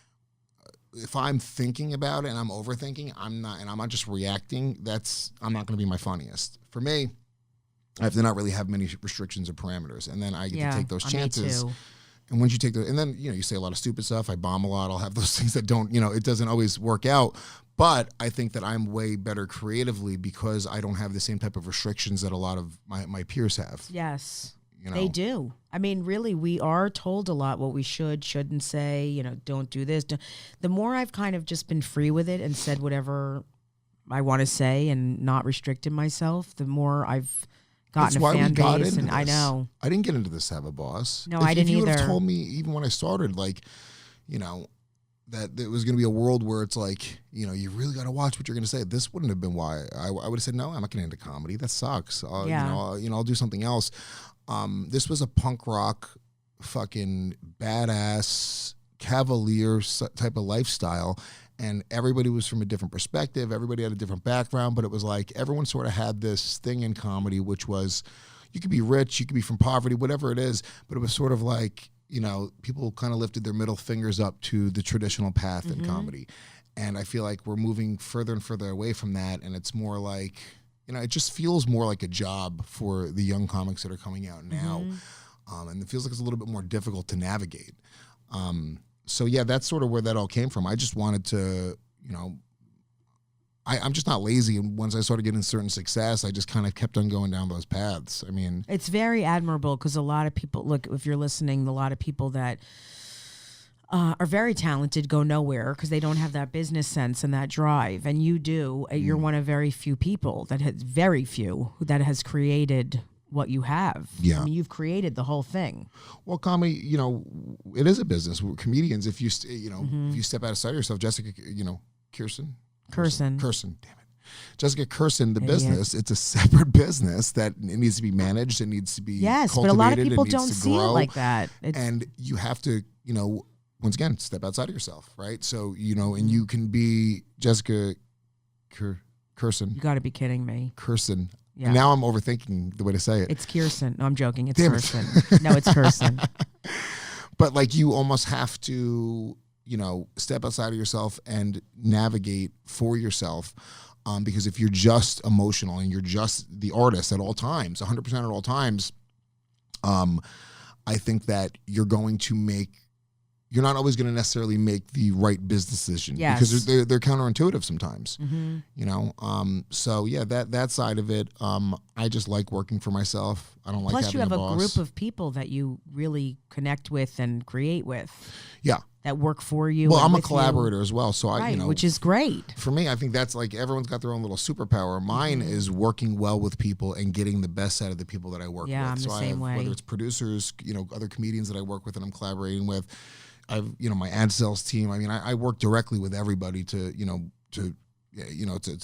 if I'm thinking about it and I'm overthinking, I'm not just reacting, I'm not going to be my funniest. For me, I have to not really have many restrictions or parameters, and then I get to take those chances. And once you take and then you say a lot of stupid stuff. I bomb a lot. I'll have those things that don't, it doesn't always work out. But I think that I'm way better creatively because I don't have the same type of restrictions that a lot of my peers have. Yes. They do. I mean, really, we are told a lot what we shouldn't say, don't do this. The more I've kind of just been free with it and said whatever I want to say and not restricted myself, the more I've gotten a fan base. And I know. I didn't get into this to have a boss. No, I didn't either. If you would have told me even when I started, like, that there was going to be a world where it's like, you really got to watch what you're going to say. This wouldn't have been why. I would have said, no, I'm not getting into comedy. That sucks. I'll do something else. This was a punk rock, fucking badass, cavalier type of lifestyle, and everybody was from a different perspective. Everybody had a different background, but it was like everyone sort of had this thing in comedy, which was you could be rich, you could be from poverty, whatever it is, but it was sort of like, people kind of lifted their middle fingers up to the traditional path in comedy. And I feel like we're moving further and further away from that, and it's more like, it just feels more like a job for the young comics that are coming out now. And it feels like it's a little bit more difficult to navigate. So yeah, that's sort of where that all came from. I just wanted to, I'm just not lazy. And once I started getting certain success, I just kind of kept on going down those paths. I mean, it's very admirable because a lot of people, look, if you're listening, a lot of people that are very talented go nowhere because they don't have that business sense and that drive. And you do. You're one of very few people that has created what you have. Yeah. I mean, you've created the whole thing. Well, comedy, it is a business. We're comedians. If you, if you step outside of yourself, Jessica, Kirson, damn it. Jessica Kirson, the business, it's a separate business that it needs to be managed. It needs to be cultivated. But a lot of people don't see it like that. And you have to, once again, step outside of yourself, right? So, and you can be Jessica Kirson. You got to be kidding me. Kirson. Yeah. And now I'm overthinking the way to say it. It's Kirson. No, I'm joking. It's Kirson. No, it's Kirson. But like you almost have to, step outside of yourself and navigate for yourself. Because if you're just emotional and you're just the artist at all times, 100% at all times, I think that you're not always going to necessarily make the right business decision. Yes. Because they're counterintuitive sometimes. So yeah, that side of it, I just like working for myself. I don't like Plus, having you have a a boss. group of people that you really connect with and create with. Yeah. That work for you. Well, and I'm a with collaborator you. as well, so Right, I, which is great. For me, I think that's like everyone's got their own little superpower. Mine is working well with people and getting the best out of the people that I work with. Yeah, I'm the so same I have, way. whether it's producers, other comedians that I work with and I'm collaborating with. I've, my ad sales team. I mean, I work directly with everybody it's a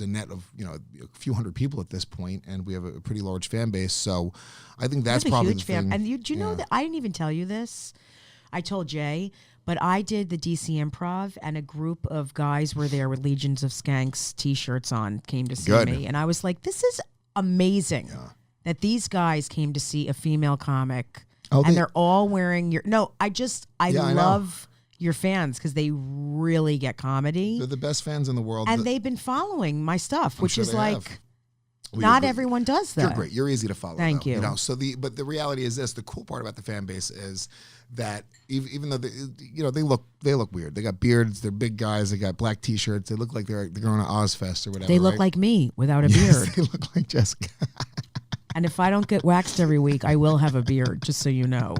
net of a few hundred people at this point, and we have a pretty large fan base. So I think that's probably huge the thing. And do you know that I didn't even tell you this? I told Jay, but I did the DC Improv, and a group of guys were there with Legions of Skanks T-shirts on, came to see me, and I was like, "This is amazing that these guys came to see a female comic, and they're all wearing your." No, I love your fans because they really get comedy. They're the best fans in the world, and they've been following my stuff, which is like. Have. Not everyone does that. You're great. You're easy to follow. Thank you. But the reality is this: the cool part about the fan base is that even though they look weird, they got beards, they're big guys, they got black T-shirts, they look like they're going to Ozfest or whatever. They look like me without a beard. They look like Jessica. And if I don't get waxed every week, I will have a beard, just so you know.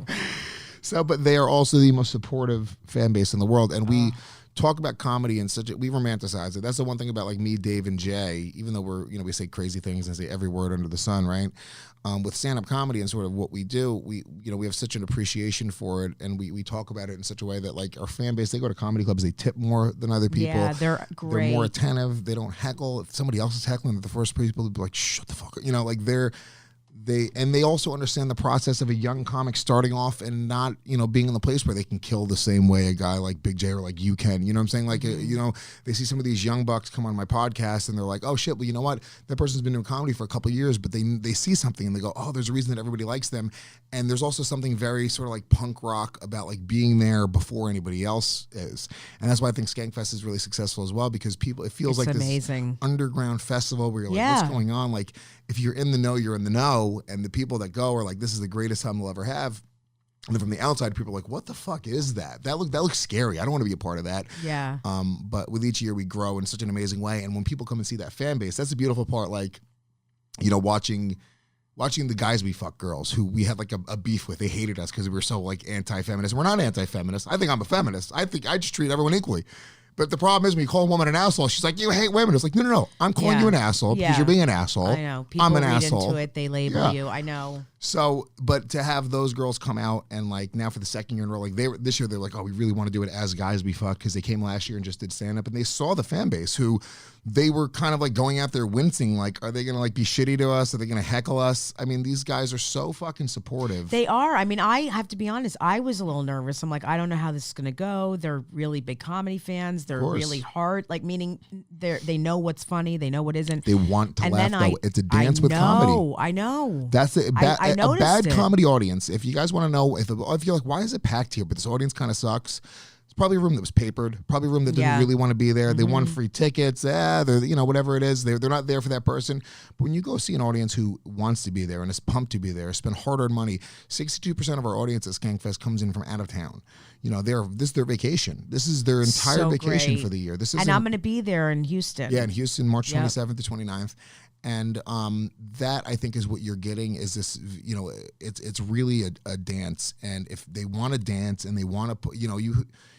So, but they are also the most supportive fan base in the world, and we talk about comedy in we romanticize it. That's the one thing about like me, Dave, and Jay. Even though we say crazy things and say every word under the sun, right? With stand-up comedy and sort of what we do, we have such an appreciation for it, and we talk about it in such a way that like our fan base, they go to comedy clubs, they tip more than other people. Yeah, they're great. They're more attentive. They don't heckle. If somebody else is heckling, they're the first people to be like, "Shut the fuck up," They also understand the process of a young comic starting off and not, being in the place where they can kill the same way a guy like Big J or like you can. You know what I'm saying? Like, they see some of these young bucks come on my podcast and they're like, oh shit, well, you know what? That person's been doing comedy for a couple of years, but they see something and they go, oh, there's a reason that everybody likes them. And there's also something very sort of like punk rock about like being there before anybody else is. And that's why I think Skankfest is really successful as well, because it feels like amazing. This underground festival where you're like, what's going on? Like, if you're in the know, you're in the know, and the people that go are like, this is the greatest time they'll ever have. And then from the outside, people are like, what the fuck is that? That looks scary. I don't want to be a part of that. Yeah. But with each year, we grow in such an amazing way. And when people come and see that fan base, that's the beautiful part. Like, watching the guys we fuck girls who we had like a beef with. They hated us because we were so like anti-feminist. We're not anti-feminist. I think I'm a feminist. I think I just treat everyone equally. But the problem is when you call a woman an asshole, she's like, you hate women. It's like, no. I'm calling you an asshole because you're being an asshole. I know. People I'm an read asshole. into it. They label you. I know. So, but to have those girls come out and like now for the second year in a row, like this year they're like, oh, we really want to do it as guys we fuck, because they came last year and just did stand up and they saw the fan base who they were kind of like going out there wincing, like, are they going to like be shitty to us? Are they going to heckle us? I mean, these guys are so fucking supportive. They are. I mean, I have to be honest. I was a little nervous. I'm like, I don't know how this is going to go. They're really big comedy fans. They're really hard. Like, meaning they know what's funny. They know what isn't. They want to laugh though. It's a dance with comedy. I know. That's it. A bad it. Comedy audience. If you guys want to know, if you're like, why is it packed here? But this audience kind of sucks. It's probably a room that was papered. Probably a room that didn't really want to be there. They won free tickets. They're whatever it is. They're not there for that person. But when you go see an audience who wants to be there and is pumped to be there, spend hard-earned money. 62% of our audience at Skankfest comes in from out of town. This is their vacation. This is their entire vacation for the year. And I'm going to be there in Houston. Yeah, in Houston, March 27th to 29th. And that, I think, is what you're getting is this, it's really a dance. And if they want to dance and they want to put,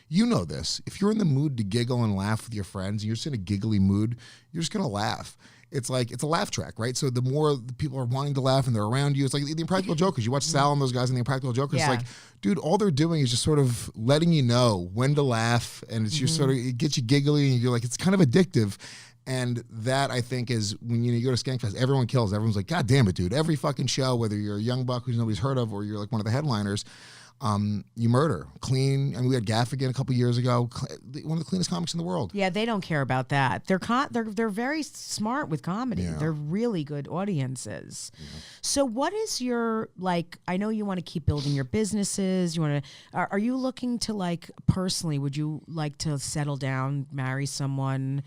you know this. If you're in the mood to giggle and laugh with your friends, you're just in a giggly mood, you're just going to laugh. It's like, it's a laugh track, right? So the more the people are wanting to laugh and they're around you, it's like the Impractical Jokers. You watch Sal and those guys in the Impractical Jokers. It's like, dude, all they're doing is just sort of letting you know when to laugh. And it's just sort of, it gets you giggly and you're like, it's kind of addictive. And that, I think, is when you go to Skankfest, everyone kills. Everyone's like, God damn it, dude. Every fucking show, whether you're a young buck who nobody's heard of or you're like one of the headliners, You murder. Clean. I mean, we had Gaffigan a couple years ago. One of the cleanest comics in the world. Yeah, they don't care about that. They're very smart with comedy. Yeah. They're really good audiences. Yeah. So what is your, like, I know you want to keep building your businesses. You want to, are you looking to, like, personally, would you like to settle down, marry someone?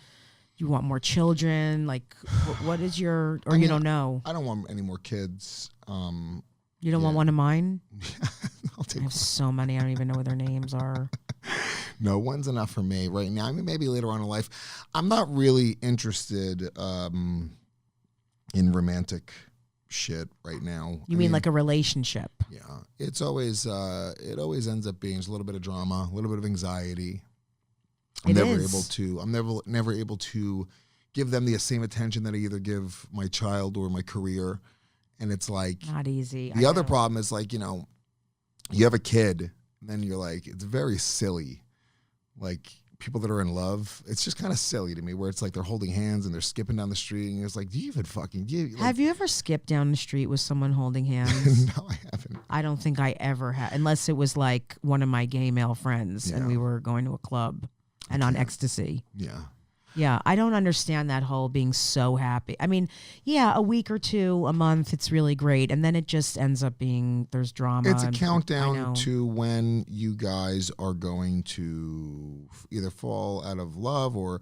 You want more children? Like, what is your, or you don't know? I don't want any more kids. You don't want one of mine? I'll take I have so many. I don't even know what their names are. No, one's enough for me right now. I mean, maybe later on in life. I'm not really interested in romantic shit right now. You mean like a relationship? Yeah. It's always, it always ends up being just a little bit of drama, a little bit of anxiety. I'm never able to give them the same attention that I either give my child or my career. And it's like not easy. The other problem is, like, you know, you have a kid, and then you're like, it's very silly. Like, people that are in love, it's just kind of silly to me, where it's like they're holding hands and they're skipping down the street, and it's like, do you even fucking have you ever skipped down the street with someone holding hands? No, I haven't. I don't think I ever have, unless it was like one of my gay male friends and we were going to a club and on ecstasy. Yeah. Yeah, I don't understand that whole being so happy. I mean, yeah, a week or two, a month, it's really great. And then it just ends up being, there's drama. It's a countdown to when you guys are going to either fall out of love or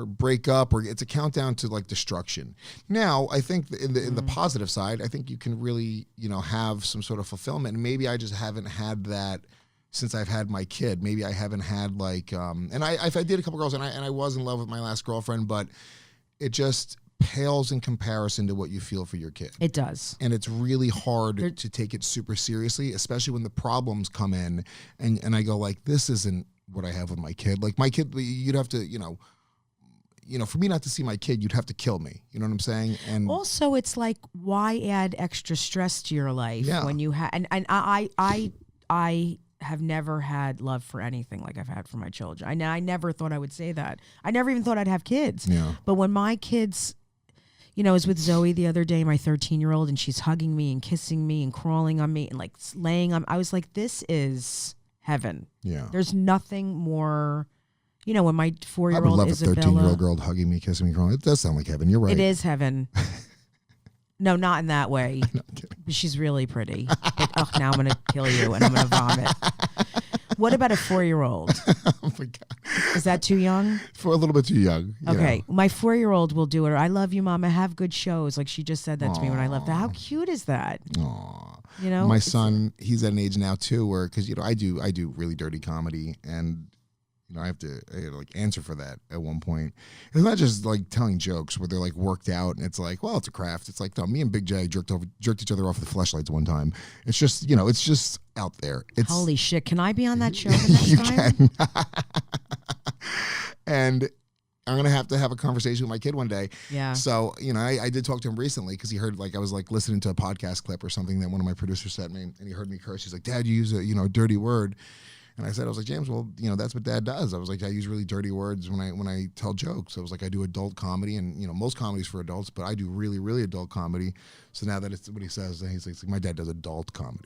break up, or it's a countdown to, like, destruction. Now, I think in the positive side, I think you can really, you know, have some sort of fulfillment. And maybe I just haven't had that since I've had my kid. Maybe I haven't had, like, and I did a couple girls, and I was in love with my last girlfriend, but it just pales in comparison to what you feel for your kid. It does. And it's really hard to take it super seriously, especially when the problems come in, and I go, like, this isn't what I have with my kid. Like, my kid, you'd have to, you know, for me not to see my kid, you'd have to kill me. You know what I'm saying? And also, it's like, why add extra stress to your life when you have, and I have never had love for anything like I've had for my children. I never thought I would say that. I never even thought I'd have kids. Yeah. But when my kids, you know, I was with Zoe the other day, my 13-year-old, and she's hugging me and kissing me and crawling on me and, like, laying on, I was like, this is heaven. Yeah. There's nothing more, you know, when my 4-year-old I would love Isabella, a 13-year-old girl hugging me, kissing me, crawling. It does sound like heaven. You're right. It is heaven. No, not in that way. No, I'm kidding. She's really pretty. But, now I'm going to kill you and I'm going to vomit. What about a 4-year-old? Oh, my God. Is that too young? For a little bit too young. Okay. My 4-year-old will do it. I love you, Mama. Have good shows. Like, she just said that to me when I left. How cute is that? Aww. You know? My son, he's at an age now, too, where, because, you know, I do really dirty comedy, and, you know, I had to like answer for that at one point. It's not just like telling jokes where they're like worked out and it's like, well, it's a craft. It's like, no, me and Big J jerked each other off with fleshlights one time. It's just, you know, it's just out there. It's holy shit. Can I be on that show the next you time? Can. And I'm going to have a conversation with my kid one day. Yeah. So, you know, I did talk to him recently because he heard, like, I was like listening to a podcast clip or something that one of my producers sent me, and he heard me curse. He's like, Dad, you use a, you know, dirty word. And I was like, James, well, you know, that's what Dad does. I was like, I use really dirty words when I tell jokes. I was like, I do adult comedy, and, you know, most comedy's for adults, but I do really, really adult comedy. So now that it's what he says, he's like, my dad does adult comedy.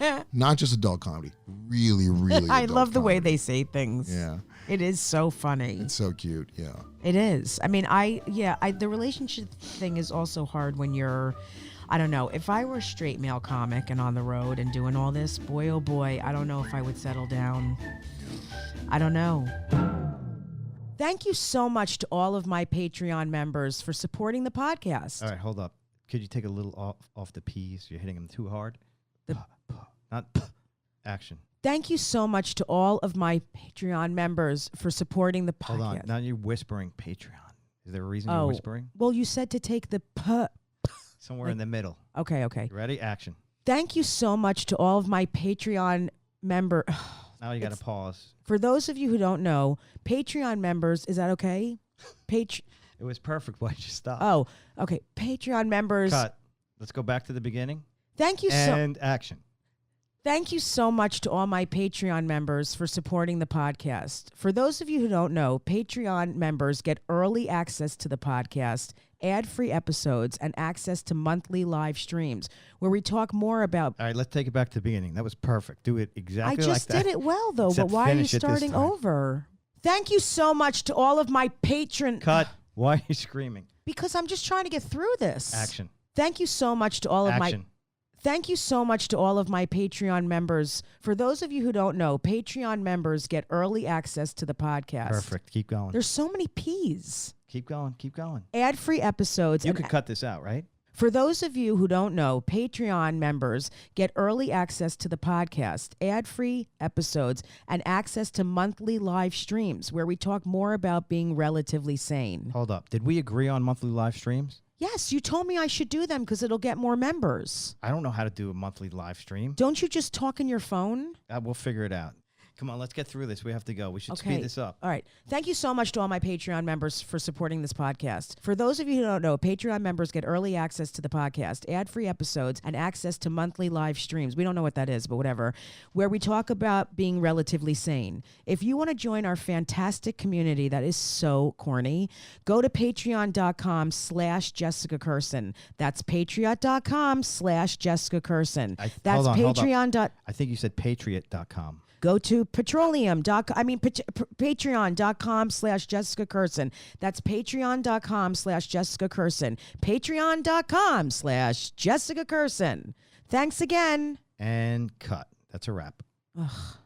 Like, not just adult comedy, really, really I love the comedy. way they say things. Yeah. It is so funny. It's so cute, yeah. It is. I mean, the relationship thing is also hard when you're, I don't know, if I were a straight male comic and on the road and doing all this, boy, oh boy, I don't know if I would settle down. I don't know. Thank you so much to all of my Patreon members for supporting the podcast. All right, hold up. Could you take a little off the P's? You're hitting them too hard. Not action. Thank you so much to all of my Patreon members for supporting the podcast. Hold on. Now you're whispering Patreon. Is there a reason you're whispering? Well, you said to take the P. Somewhere in the middle. Okay. You ready? Action. Thank you so much to all of my Patreon member. Now you got to pause. For those of you who don't know, Patreon members, is that okay? It was perfect. Why'd you stop? Oh, okay. Patreon members. Cut. Let's go back to the beginning. Thank you and action. Thank you so much to all my Patreon members for supporting the podcast. For those of you who don't know, Patreon members get early access to the podcast ad-free episodes, and access to monthly live streams where we talk more about... All right, let's take it back to the beginning. That was perfect. Do it exactly like that. I just did it well, though, Except but why are you finish it this starting time. over? Thank you so much to all of my patron... Cut. Why are you screaming? Because I'm just trying to get through this. Action. Thank you so much to all of my... Action. Thank you so much to all of my Patreon members. For those of you who don't know, Patreon members get early access to the podcast. Perfect. Keep going. There's so many P's. Keep going. Keep going. Ad-free episodes. You could cut this out, right? For those of you who don't know, Patreon members get early access to the podcast, ad-free episodes, and access to monthly live streams where we talk more about being relatively sane. Hold up. Did we agree on monthly live streams? Yes, you told me I should do them because it'll get more members. I don't know how to do a monthly live stream. Don't you just talk in your phone? We'll figure it out. Come on, let's get through this. We have to go. We should speed this up. All right. Thank you so much to all my Patreon members for supporting this podcast. For those of you who don't know, Patreon members get early access to the podcast, ad-free episodes, and access to monthly live streams. We don't know what that is, but whatever, where we talk about being relatively sane. If you want to join our fantastic community that is so corny, go to patreon.com/Jessica Kirson. That's patreon.com/Jessica Kirson. That's Patreon. I think you said patriot.com. Go to patreon.com/Jessica Kirson. That's patreon.com/Jessica Kirson. Patreon.com/Jessica Kirson. Thanks again. And cut. That's a wrap. Ugh.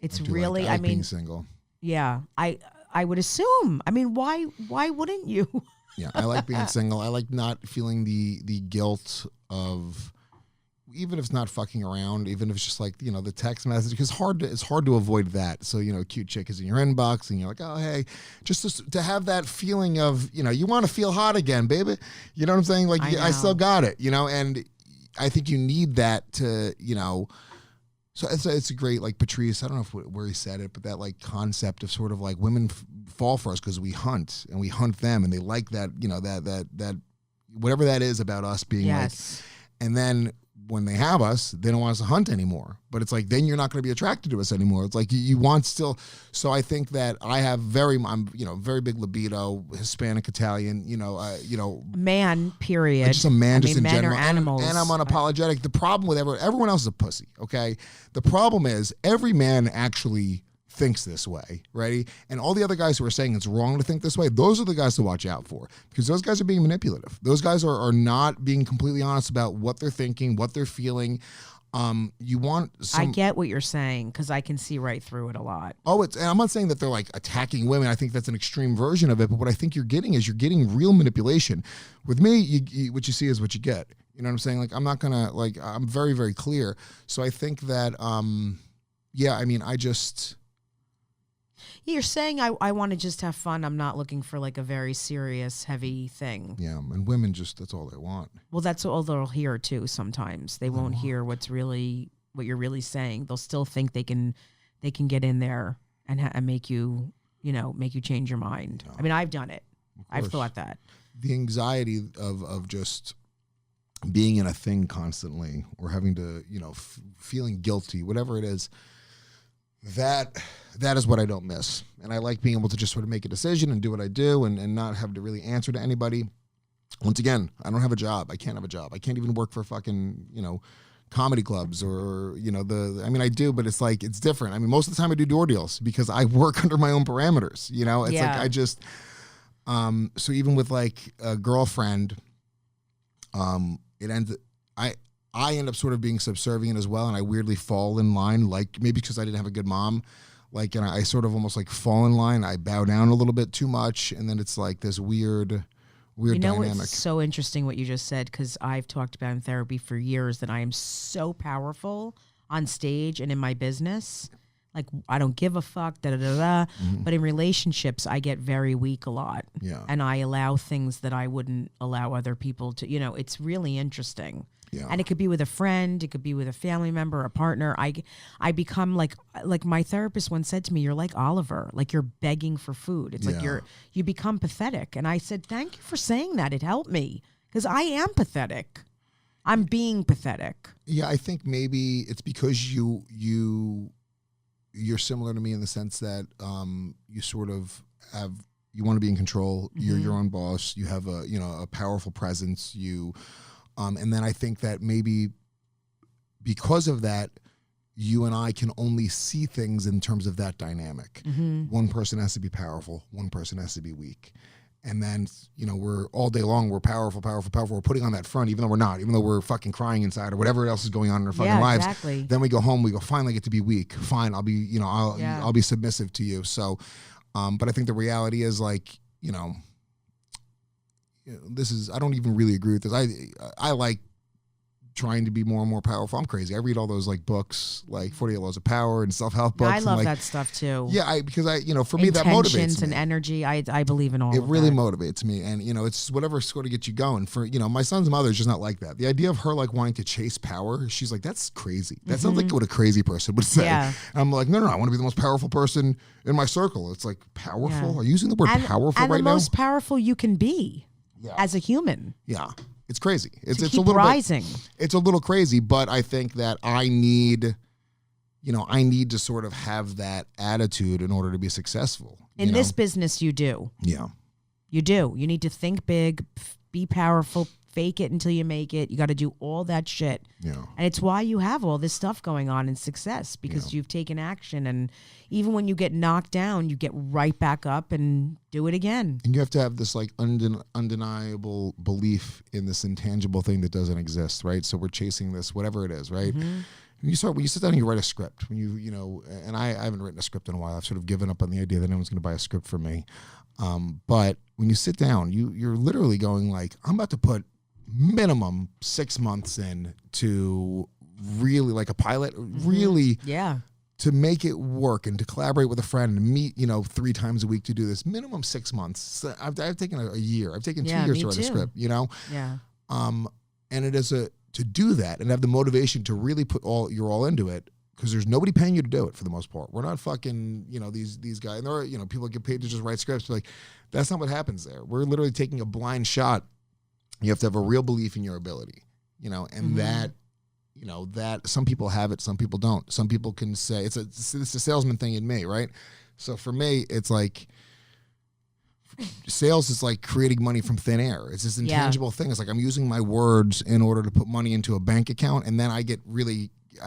It's I really, like being single. Yeah, I would assume. I mean, why wouldn't you? Yeah, I like being single. I like not feeling the guilt of, even if it's not fucking around, even if it's just like, the text message, because it's hard to avoid that. So, cute chick is in your inbox and you're like, oh, hey, just to have that feeling of, you want to feel hot again, baby. You know what I'm saying? Like, I still got it, and I think you need that to, so it's a great, like Patrice, I don't know where he said it, but that like concept of sort of like women fall for us because we hunt and we hunt them and they like that, that whatever that is about us being like, and then when they have us, they don't want us to hunt anymore. But it's like, then you're not going to be attracted to us anymore. It's like you want still. So I think that I have I'm very big libido, Hispanic, Italian, man, period. Just a man, just in men general. Are animals. And I'm unapologetic. The problem with everyone else is a pussy. Okay. The problem is every man actually thinks this way, right? And all the other guys who are saying it's wrong to think this way, those are the guys to watch out for, because those guys are being manipulative. Those guys are not being completely honest about what they're thinking, what they're feeling. You want I get what you're saying because I can see right through it a lot. And I'm not saying that they're like attacking women. I think that's an extreme version of it. But what I think you're getting is real manipulation. With me, what you see is what you get. You know what I'm saying? Like, I'm not gonna I'm very, very clear. So I think that You're saying I want to just have fun. I'm not looking for like a very serious, heavy thing. Yeah, and women that's all they want. Well, that's all they'll hear too. Sometimes they won't hear what you're really saying. They'll still think they can get in there and make you make you change your mind. No. I mean, I've done it. I've thought that. The anxiety of just being in a thing constantly, or having to feeling guilty, whatever it is. That is what I don't miss. And I like being able to just sort of make a decision and do what I do and not have to really answer to anybody. Once again, I don't have a job. I can't have a job. I can't even work for fucking, comedy clubs or, I do, but it's like, it's different. I mean, most of the time I do door deals because I work under my own parameters, It's like I just, so even with like a girlfriend, I end up sort of being subservient as well, and I weirdly fall in line, like maybe because I didn't have a good mom, and I sort of almost like fall in line. I bow down a little bit too much, and then it's like this weird dynamic. It's so interesting what you just said, because I've talked about in therapy for years that I am so powerful on stage and in my business. Like, I don't give a fuck, Mm-hmm. But in relationships, I get very weak a lot. Yeah. And I allow things that I wouldn't allow other people to, it's really interesting. Yeah. And it could be with a friend, it could be with a family member, a partner. I become like my therapist once said to me, you're like Oliver, like you're begging for food. It's like you become pathetic. And I said, thank you for saying that. It helped me, because I am pathetic. I'm being pathetic. Yeah, I think maybe it's because you're similar to me in the sense that you sort of have You want to be in control. You're your own boss. You have a powerful presence. And then I think that maybe because of that, you and I can only see things in terms of that dynamic. One person has to be powerful. One person has to be weak. And then, we're all day long, we're powerful. We're putting on that front, even though we're not, even though we're fucking crying inside or whatever else is going on in our fucking lives. Exactly. Then we go home, we go, fine, I get to be weak. Fine, I'll be, I'll be submissive to you. So, but I think the reality is like, this is, I don't even really agree with this. I like trying to be more and more powerful. I'm crazy. I read all those like books, like 48 Laws of Power and self-help books. I love like, that stuff too. Yeah, because for me that motivates Intentions and me. energy. I believe in all. It of really that. motivates me, and it's whatever sort of gets you going. For my son's mother is just not like that. The idea of her like wanting to chase power, she's like, that's crazy. That sounds like what a crazy person would say. Yeah. And I'm like, no, I want to be the most powerful person in my circle. It's like powerful. Yeah. Are you using the word powerful and right the now? most powerful you can be as a human. Yeah. It's crazy. It's keep a little rising. It's a little crazy, but I think that I need to sort of have that attitude in order to be successful. In this business, you do. Yeah. You do. You need to think big, be powerful, fake it until you make it. You got to do all that shit. Yeah. And it's why you have all this stuff going on in success, because you've taken action. And even when you get knocked down, you get right back up and do it again. And you have to have this like undeniable belief in this intangible thing that doesn't exist, right? So we're chasing this, whatever it is, right? When you sit down and you write a script, and I haven't written a script in a while. I've sort of given up on the idea that anyone's going to buy a script from me. But when you sit down, you're literally going like, I'm about to put minimum 6 months in to really like a pilot, really to make it work and to collaborate with a friend and meet, 3 times a week to do this. Minimum 6 months. So I've taken a year. I've taken 2 years to write a script, Yeah. And it is to do that and have the motivation to really put you're all into it, because there's nobody paying you to do it for the most part. We're not fucking, these guys. And there are, people get paid to just write scripts. But like, that's not what happens there. We're literally taking a blind shot. You have to have a real belief in your ability, and that some people have it, some people don't. Some people can say it's a salesman thing in me, right? So for me, it's like sales is like creating money from thin air. It's this intangible thing. It's like I'm using my words in order to put money into a bank account, and then I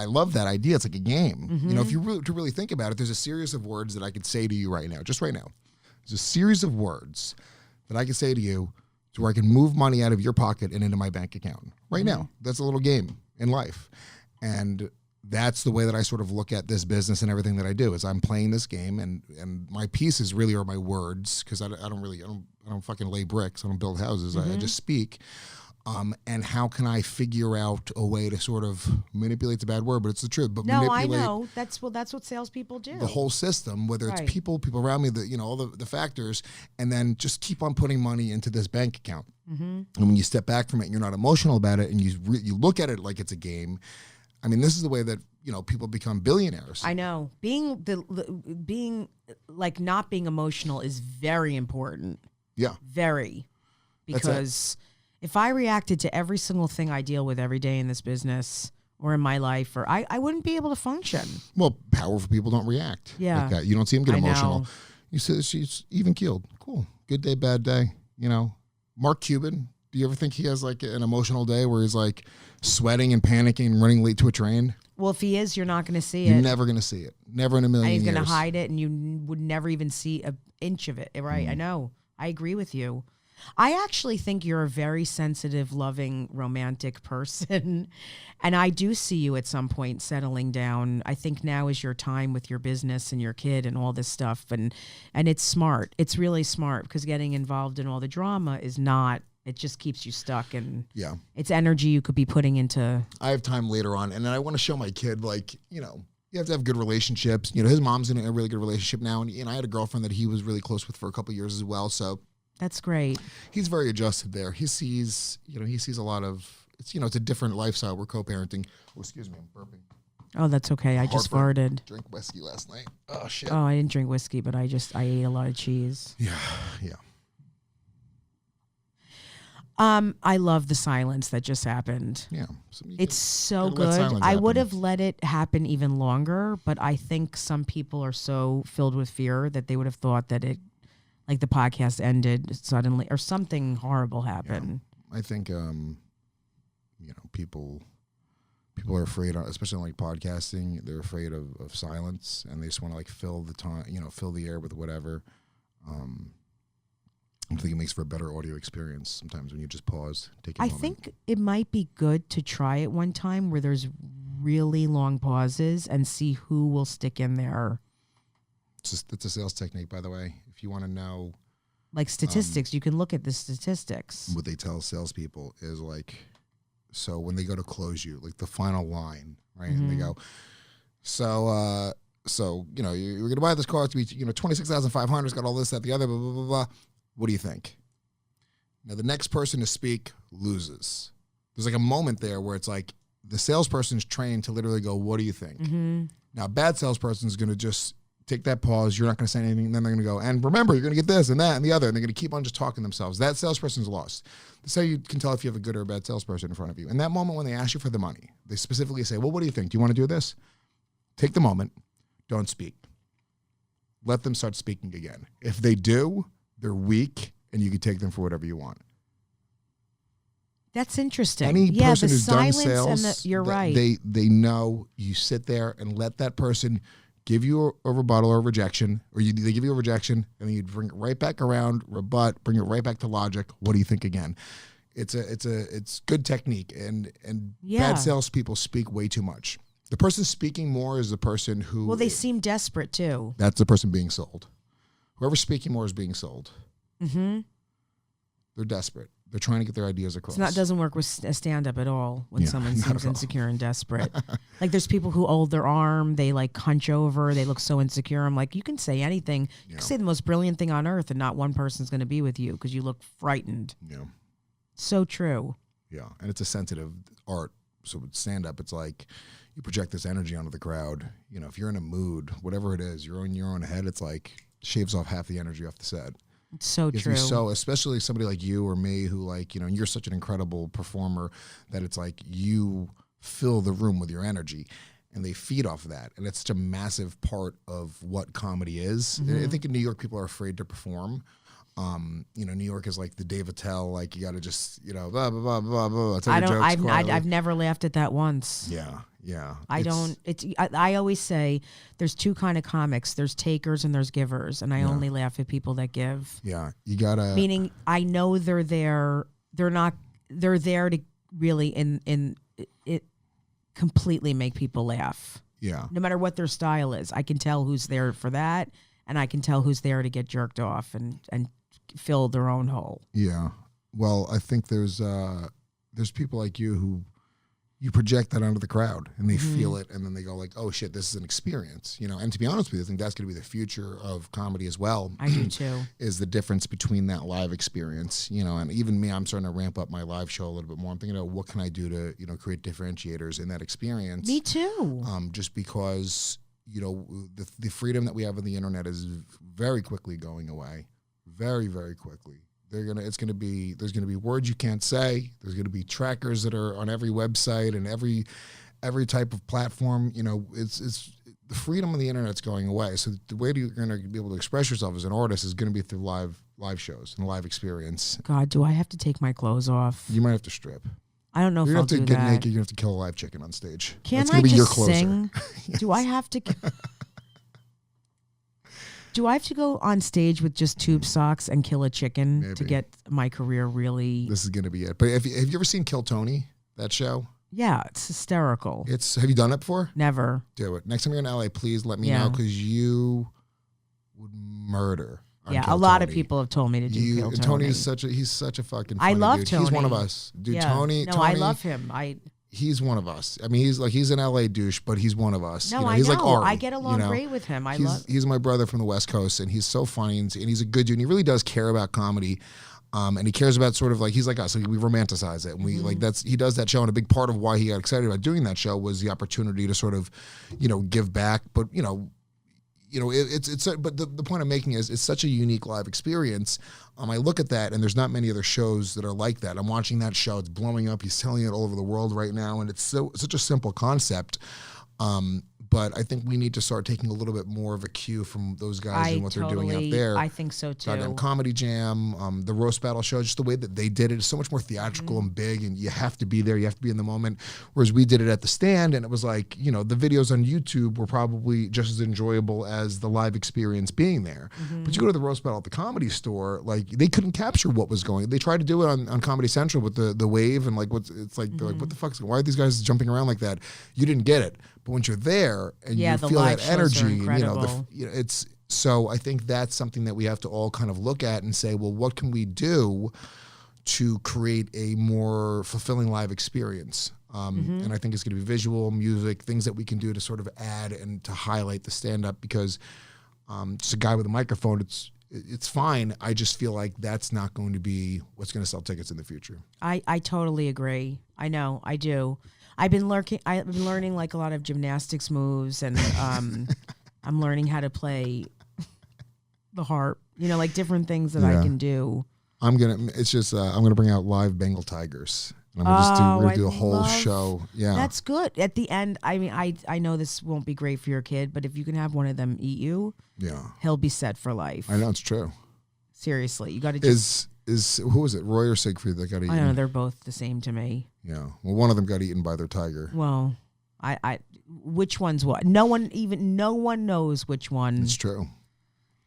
love that idea. It's like a game. If you really think about it, there's a series of words that I could say to you right now, just right now. There's a series of words that I can say to you to where I can move money out of your pocket and into my bank account right now. That's a little game in life. And that's the way that I sort of look at this business and everything that I do, is I'm playing this game, and my pieces really are my words, because I don't fucking lay bricks. I don't build houses. I just speak. And how can I figure out a way to sort of manipulate's a bad word, but it's the truth. But no, I know that's what salespeople do. The whole system, whether it's people around me, all the factors, and then just keep on putting money into this bank account. And when you step back from it, and you're not emotional about it, and you look at it like it's a game. I mean, this is the way that people become billionaires. I know being like not being emotional is very important. Yeah, very, because if I reacted to every single thing I deal with every day in this business or in my life, or I wouldn't be able to function. Well, powerful people don't react like that. You don't see them get emotional. You say she's even keeled. Cool. Good day, bad day. Mark Cuban, do you ever think he has like an emotional day where he's like sweating and panicking and running late to a train? Well, if he is, you're not going to see it. You're never going to see it. Never in a million years. And he's going to hide it, and you would never even see an inch of it. Right? I know. I agree with you. I actually think you're a very sensitive, loving, romantic person. And I do see you at some point settling down. I think now is your time with your business and your kid and all this stuff. And it's smart. It's really smart, because getting involved in all the drama is not, it just keeps you stuck. And it's energy you could be putting into. I have time later on. And then I want to show my kid, like, you have to have good relationships. His mom's in a really good relationship now. And I had a girlfriend that he was really close with for a couple of years as well. So that's great. He's very adjusted there. He sees a lot of, it's a different lifestyle. We're co-parenting. Oh, excuse me, I'm burping. Oh, that's okay. I just farted. Drank whiskey last night. Oh, shit. Oh, I didn't drink whiskey, but I ate a lot of cheese. Yeah. I love the silence that just happened. Yeah. It's so good. I would have let it happen even longer, but I think some people are so filled with fear that they would have thought that like the podcast ended suddenly or something horrible happened. I think people are afraid, especially like podcasting, they're afraid of silence, and they just want to like fill the time, fill the air with whatever. I think it makes for a better audio experience sometimes when you just pause, take a moment. I think it might be good to try it one time where there's really long pauses and see who will stick in there. It's a sales technique, by the way. If you want to know, like statistics, you can look at the statistics. What they tell salespeople is like, so when they go to close you, like the final line, right? And they go, so you're going to buy this car. It's going to be, $26,500. It's got all this, that, the other, blah, blah, blah, blah. What do you think? Now, the next person to speak loses. There's like a moment there where it's like the salesperson's trained to literally go, what do you think? Now, a bad salesperson is going to just take that pause. You're not going to say anything. And then they're going to go, and remember, you're going to get this and that and the other. And they're going to keep on just talking themselves. That salesperson's lost. That's how you can tell if you have a good or a bad salesperson in front of you. In that moment when they ask you for the money, they specifically say, well, what do you think? Do you want to do this? Take the moment. Don't speak. Let them start speaking again. If they do, they're weak, and you can take them for whatever you want. That's interesting. Any person who's done sales, you're right. They know you sit there and let that person give you a rebuttal or a rejection, or they give you a rejection, and then you bring it right back around, rebut, bring it right back to logic. What do you think again? It's good technique, and bad salespeople speak way too much. The person speaking more is the person who. Well, they seem desperate too. That's the person being sold. Whoever's speaking more is being sold. They're desperate. They're trying to get their ideas across. So that doesn't work with a stand-up at all when someone seems insecure and desperate. Like there's people who hold their arm, they like hunch over, they look so insecure. I'm like, you can say anything. You can say the most brilliant thing on earth and not one person's going to be with you because you look frightened. Yeah. So true. Yeah, and it's a sensitive art. So with stand-up, it's like you project this energy onto the crowd. If you're in a mood, whatever it is, you're in your own head, it's like shaves off half the energy off the set. It's so true. So especially somebody like you or me who you're such an incredible performer that it's like you fill the room with your energy and they feed off of that. And it's such a massive part of what comedy is. I think in New York, people are afraid to perform. New York is like the Dave Attell, like you got to just, blah, blah, blah, blah, blah. I've never laughed at that once. Yeah. I always say there's two kind of comics. There's takers and there's givers. And I only laugh at people that give. Yeah. You gotta. Meaning I know they're there. They're there to really it completely make people laugh. Yeah. No matter what their style is. I can tell who's there for that. And I can tell who's there to get jerked off and fill their own hole. Yeah. Well, I think there's people like you who you project that onto the crowd and they feel it and then they go like, oh shit, this is an experience, And to be honest with you, I think that's going to be the future of comedy as well. I do too. Is the difference between that live experience, and even me, I'm starting to ramp up my live show a little bit more. I'm thinking about what can I do to, create differentiators in that experience. Me too. Just because, the freedom that we have on the internet is very quickly going away. Very, very quickly. There's gonna be words you can't say. There's gonna be trackers that are on every website and every type of platform. It's the freedom of the internet's going away. So the way you're gonna be able to express yourself as an artist is gonna be through live shows and live experience. God, do I have to take my clothes off? You might have to strip. I don't know if I'll do that. You have to get naked. You have to kill a live chicken on stage. Can I just sing? Yes. Do I have to? Do I have to go on stage with just tube socks and kill a chicken to get my career really? This is going to be it. But have you ever seen Kill Tony, that show? Yeah, it's hysterical. Have you done it before? Never. Do it. Next time you're in LA, please let me know because you would murder. Yeah, a lot of people have told me to do Kill Tony. Tony is he's such a fucking funny I love dude. Tony. He's one of us. Dude, yeah. Tony. I love him. He's one of us. I mean, he's an LA douche, but he's one of us. No, he's like Ari, I get along great with him. He's my brother from the West Coast, and he's so funny, and he's a good dude, and he really does care about comedy. And he cares about sort of like, he's like us, like we romanticize it. And we he does that show. And a big part of why he got excited about doing that show was the opportunity to sort of, give back. But, but the point I'm making is it's such a unique live experience. I look at that and there's not many other shows that are like that. I'm watching that show. It's blowing up. He's selling it all over the world right now. And it's such a simple concept. But I think we need to start taking a little bit more of a cue from those guys and what they're doing out there. I think so too. Goddamn Comedy Jam, the roast battle show, just the way that they did it is so much more theatrical and big, and you have to be there, you have to be in the moment. Whereas we did it at the Stand, and it was like, you know, the videos on YouTube were probably just as enjoyable as the live experience being there. But you go to the roast battle at the Comedy Store, like they couldn't capture what was going on. They tried to do it on Comedy Central with the wave and like it's like they're like, what the fuck's, why are these guys jumping around like that? You didn't get it. But once you're there and you feel that energy, and, you know, it's so I think that's something that we have to all kind of look at and say, well, what can we do to create a more fulfilling live experience? And I think it's going to be visual, music, things that we can do to sort of add and to highlight the stand-up, because just a guy with a microphone, it's fine. I just feel like that's not going to be what's going to sell tickets in the future. I totally agree. I know, I do. I've been learning like a lot of gymnastics moves, and I'm learning how to play the harp. You know, like different things that I can do. I'm gonna bring out live Bengal tigers. And I'm gonna do a whole show. Yeah, that's good. At the end, I mean, I know this won't be great for your kid, but if you can have one of them eat you, he'll be set for life. I know, it's true. Seriously, you got to just. Is who was it, Roy or Siegfried that got eaten? I don't know. They're both the same to me. Yeah. Well, one of them got eaten by their tiger. Well, which one's what? No one knows which one. It's true.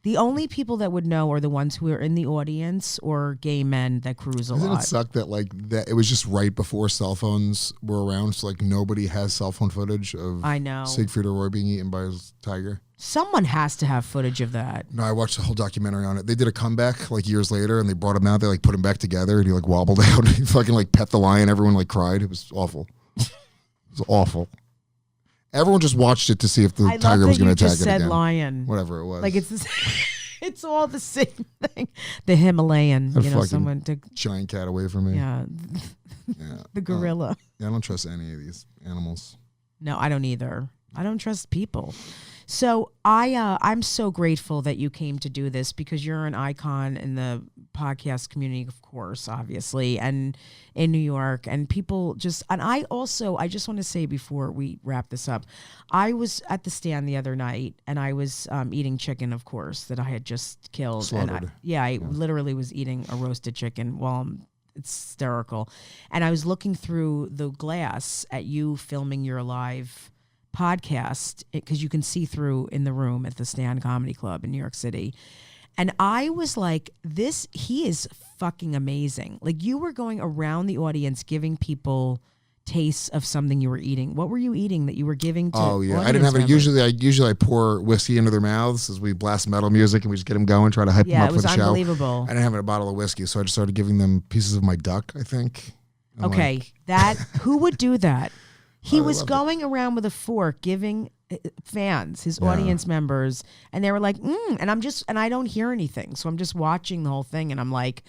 The only people that would know are the ones who are in the audience or gay men that cruise a lot. Doesn't it suck that like that it was just right before cell phones were around, so like nobody has cell phone footage of Siegfried or Roy being eaten by his tiger? Someone has to have footage of that. No, I watched the whole documentary on it. They did a comeback like years later, and they brought him out. They like put him back together, and he like wobbled out. And he fucking like pet the lion. Everyone like cried. It was awful. It was awful. Everyone just watched it to see if the tiger was going to attack it again. Said lion. Whatever it was. Like it's all the same thing. The Himalayan, someone took giant cat away from me. Yeah. The gorilla. I don't trust any of these animals. No, I don't either. I don't trust people. So I'm so grateful that you came to do this, because you're an icon in the podcast community, of course, obviously, and in New York, and people just, and I just want to say before we wrap this up, I was at the Stand the other night, and I was eating chicken, of course, that I had just killed. Slaughtered. And I literally was eating a roasted chicken while it's hysterical. And I was looking through the glass at you filming your live podcast, because you can see through in the room at the Stand Comedy Club in New York City. And I was like, he is fucking amazing. Like, you were going around the audience giving people tastes of something you were eating. What were you eating that you were giving to I didn't have it. Usually I pour whiskey into their mouths as we blast metal music and we just get them going, try to hype them up for the show. Yeah, it was unbelievable. I didn't have a bottle of whiskey, so I just started giving them pieces of my duck, I think. Okay, who would do that? He was going around with a fork giving fans, his audience members, and they were like, and I don't hear anything. So I'm just watching the whole thing, and I'm like,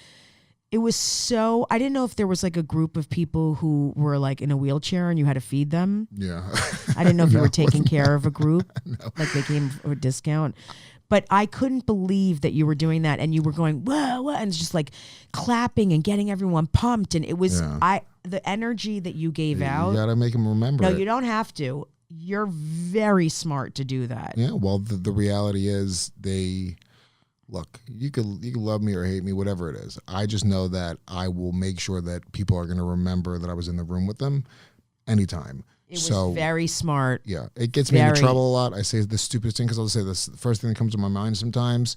it was so, I didn't know if there was like a group of people who were like in a wheelchair and you had to feed them. Yeah. I didn't know if you were taking care of a group, like they came for a discount. But I couldn't believe that you were doing that, and you were going, whoa, whoa, and just like clapping and getting everyone pumped. And it was, the energy that you gave out. You got to make them remember No, you don't have to. You're very smart to do that. Yeah, well, the reality is look, you can love me or hate me, whatever it is. I just know that I will make sure that people are going to remember that I was in the room with them anytime. It was very smart. Yeah, it gets me into trouble a lot. I say the stupidest thing because I'll say this, the first thing that comes to my mind sometimes.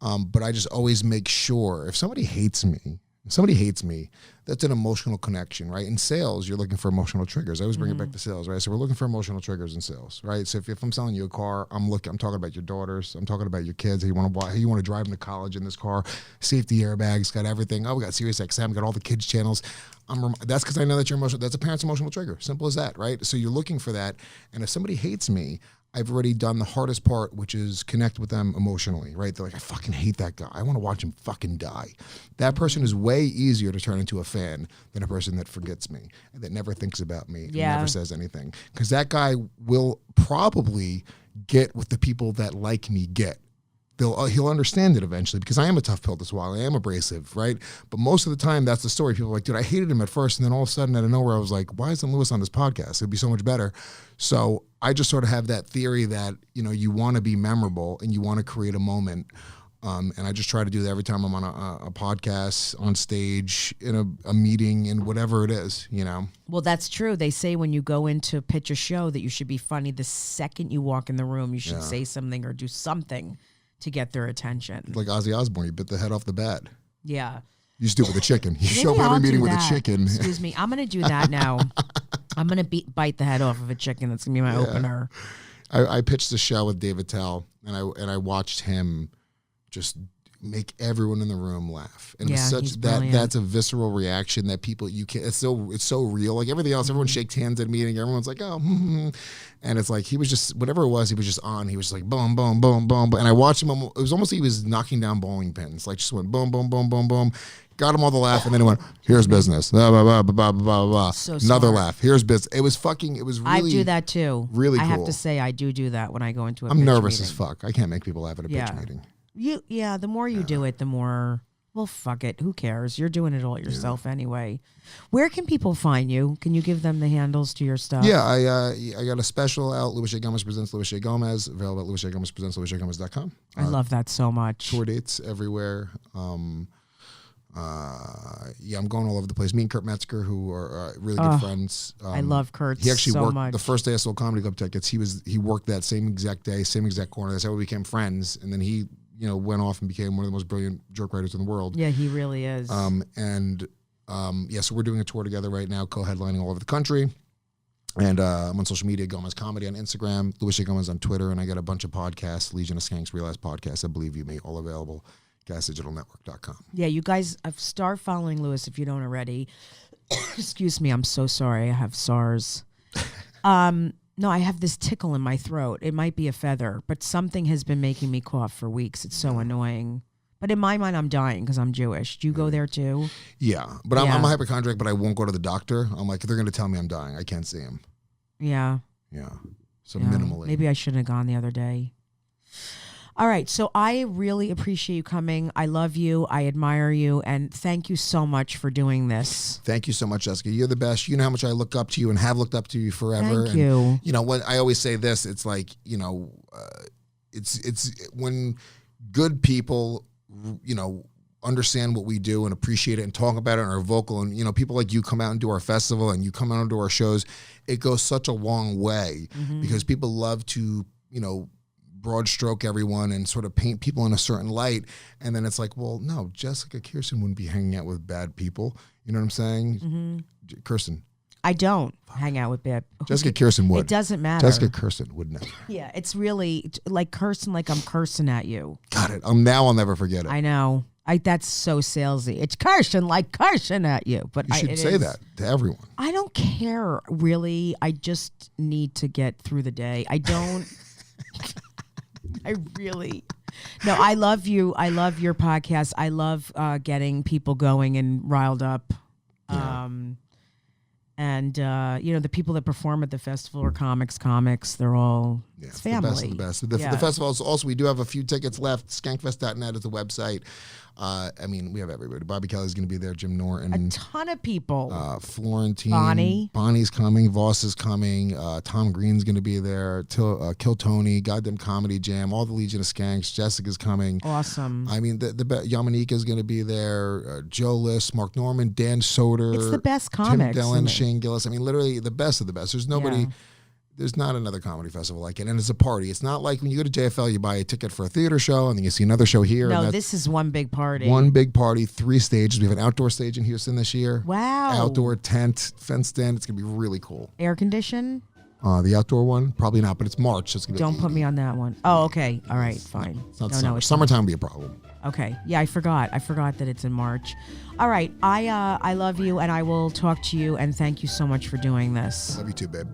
But I just always make sure if somebody hates me, that's an emotional connection, right? In sales, you're looking for emotional triggers. I always bring it back to sales, right? So we're looking for emotional triggers in sales, right? So if I'm selling you a car, I'm talking about your daughters, I'm talking about your kids, how you want to drive them to college in this car, safety airbags, got everything. Oh, we got Sirius XM, got all the kids channels. That's because I know that you're emotional. That's a parent's emotional trigger. Simple as that, right? So you're looking for that. And if somebody hates me, I've already done the hardest part, which is connect with them emotionally, right? They're like, I fucking hate that guy. I want to watch him fucking die. That person is way easier to turn into a fan than a person that forgets me and that never thinks about me and never says anything. Because that guy will probably get what the people that like me get. he'll understand it eventually, because I am a tough pill to swallow. I am abrasive, right? But most of the time, that's the story. People are like, dude, I hated him at first, and then all of a sudden, out of nowhere, I was like, why isn't Lewis on this podcast? It'd be so much better. So I just sort of have that theory that, you know, you want to be memorable and you want to create a moment. And I just try to do that every time I'm on a podcast, on stage, in a meeting, and whatever it is, you know. Well, that's true. They say when you go in to pitch a show that you should be funny the second you walk in the room. You should say something or do something to get their attention. Like Ozzy Osbourne, you bit the head off the bat. Yeah. You just do it with a chicken. You show up every meeting with a chicken. Excuse me. I'm going to do that now. I'm going to bite the head off of a chicken. That's going to be my opener. I pitched the show with David Tell, and I watched him just make everyone in the room laugh, and it's such that's a visceral reaction that people you can't. It's so real. Like everything else, everyone shakes hands at a meeting. Everyone's like, oh, and it's like he was just whatever it was. He was just on. He was just like boom, boom, boom, boom, and I watched him. It was almost like he was knocking down bowling pins. Like just went boom, boom, boom, boom, boom. Got them all to laugh, and then he went, "Here's business." Blah, blah, blah, blah, blah, blah, blah. So another smart. laugh. Here's business. It was really. I do that too. Really cool. I have to say, I do that when I go into a I'm pitch nervous meeting. as fuck. I can't make people laugh at a pitch meeting. The more you do it, the more, well, fuck it. Who cares? You're doing it all yourself anyway. Where can people find you? Can you give them the handles to your stuff? Yeah, I got a special out. Louis J. Gomez presents Louis J. Gomez. Available at Louis J. Gomez presents LouisJGomez.com. I love that so much. Tour dates everywhere. I'm going all over the place. Me and Kurt Metzger, who are really good friends. I love Kurt He actually so worked much. the first day I sold Comedy Club tickets. He worked that same exact day, same exact corner. That's how we became friends. And then he, went off and became one of the most brilliant joke writers in the world. Yeah, he really is. So we're doing a tour together right now, co-headlining all over the country. And I'm on social media, Gomez Comedy on Instagram, Louis J. Gomez on Twitter, and I got a bunch of podcasts, Legion of Skanks, Realize Podcasts, I Believe You Me, all available, gasdigitalnetwork.com. Yeah, you guys start following Louis if you don't already. Excuse me, I'm so sorry. I have SARS. No, I have this tickle in my throat. It might be a feather, but something has been making me cough for weeks. It's so annoying. But in my mind, I'm dying because I'm Jewish. Do you go there too? Yeah, but I'm a hypochondriac, but I won't go to the doctor. I'm like, they're going to tell me I'm dying. I can't see him. Yeah. Yeah. So minimally. Maybe I shouldn't have gone the other day. All right. So I really appreciate you coming. I love you. I admire you. And thank you so much for doing this. Thank you so much, Jessica. You're the best. You know how much I look up to you and have looked up to you forever. Thank you. You know, when I always say this, it's like, it's when good people, understand what we do and appreciate it and talk about it and are vocal. And, people like you come out and do our festival and you come out and do our shows. It goes such a long way because people love to, broad stroke everyone and sort of paint people in a certain light. And then it's like, well, no, Jessica Kirson wouldn't be hanging out with bad people. You know what I'm saying? Kirson. I don't hang out with bad people. Jessica Kirson would. It doesn't matter. Jessica Kirson would never. Yeah, it's really like Kirson, like I'm cursing at you. Got it. Now I'll never forget it. I know. That's so salesy. It's Kirson, like cursing at you. But you should say that to everyone. I don't care, really. I just need to get through the day. I don't. I really. No, I love you. I love your podcast. I love getting people going and riled up. Yeah. And, the people that perform at the festival are comics. They're all it's family. The best of the best. The festival is also, we do have a few tickets left. Skankfest.net is the website. We have everybody. Bobby Kelly's going to be there. Jim Norton. A ton of people. Florentine. Bonnie's coming. Voss is coming. Tom Green's going to be there. Kill Tony. Goddamn Comedy Jam. All the Legion of Skanks. Jessica's coming. Awesome. Yamanika is going to be there. Joe List, Mark Norman, Dan Soder. It's the best comics. Tim Dillon, Shane Gillis. Literally the best of the best. There's nobody... Yeah. There's not another comedy festival like it, and it's a party. It's not like when you go to JFL, you buy a ticket for a theater show, and then you see another show here. No, this is one big party. One big party, 3 stages. We have an outdoor stage in Houston this year. Wow. Outdoor tent, fenced in. It's going to be really cool. Air condition? The outdoor one? Probably not, but it's March. So it's gonna be Don't put me on that one. Oh, okay. All right, fine. It's not summer. Summertime would be a problem. Okay. Yeah, I forgot that it's in March. All right. I love you, and I will talk to you, and thank you so much for doing this. Love you too, babe.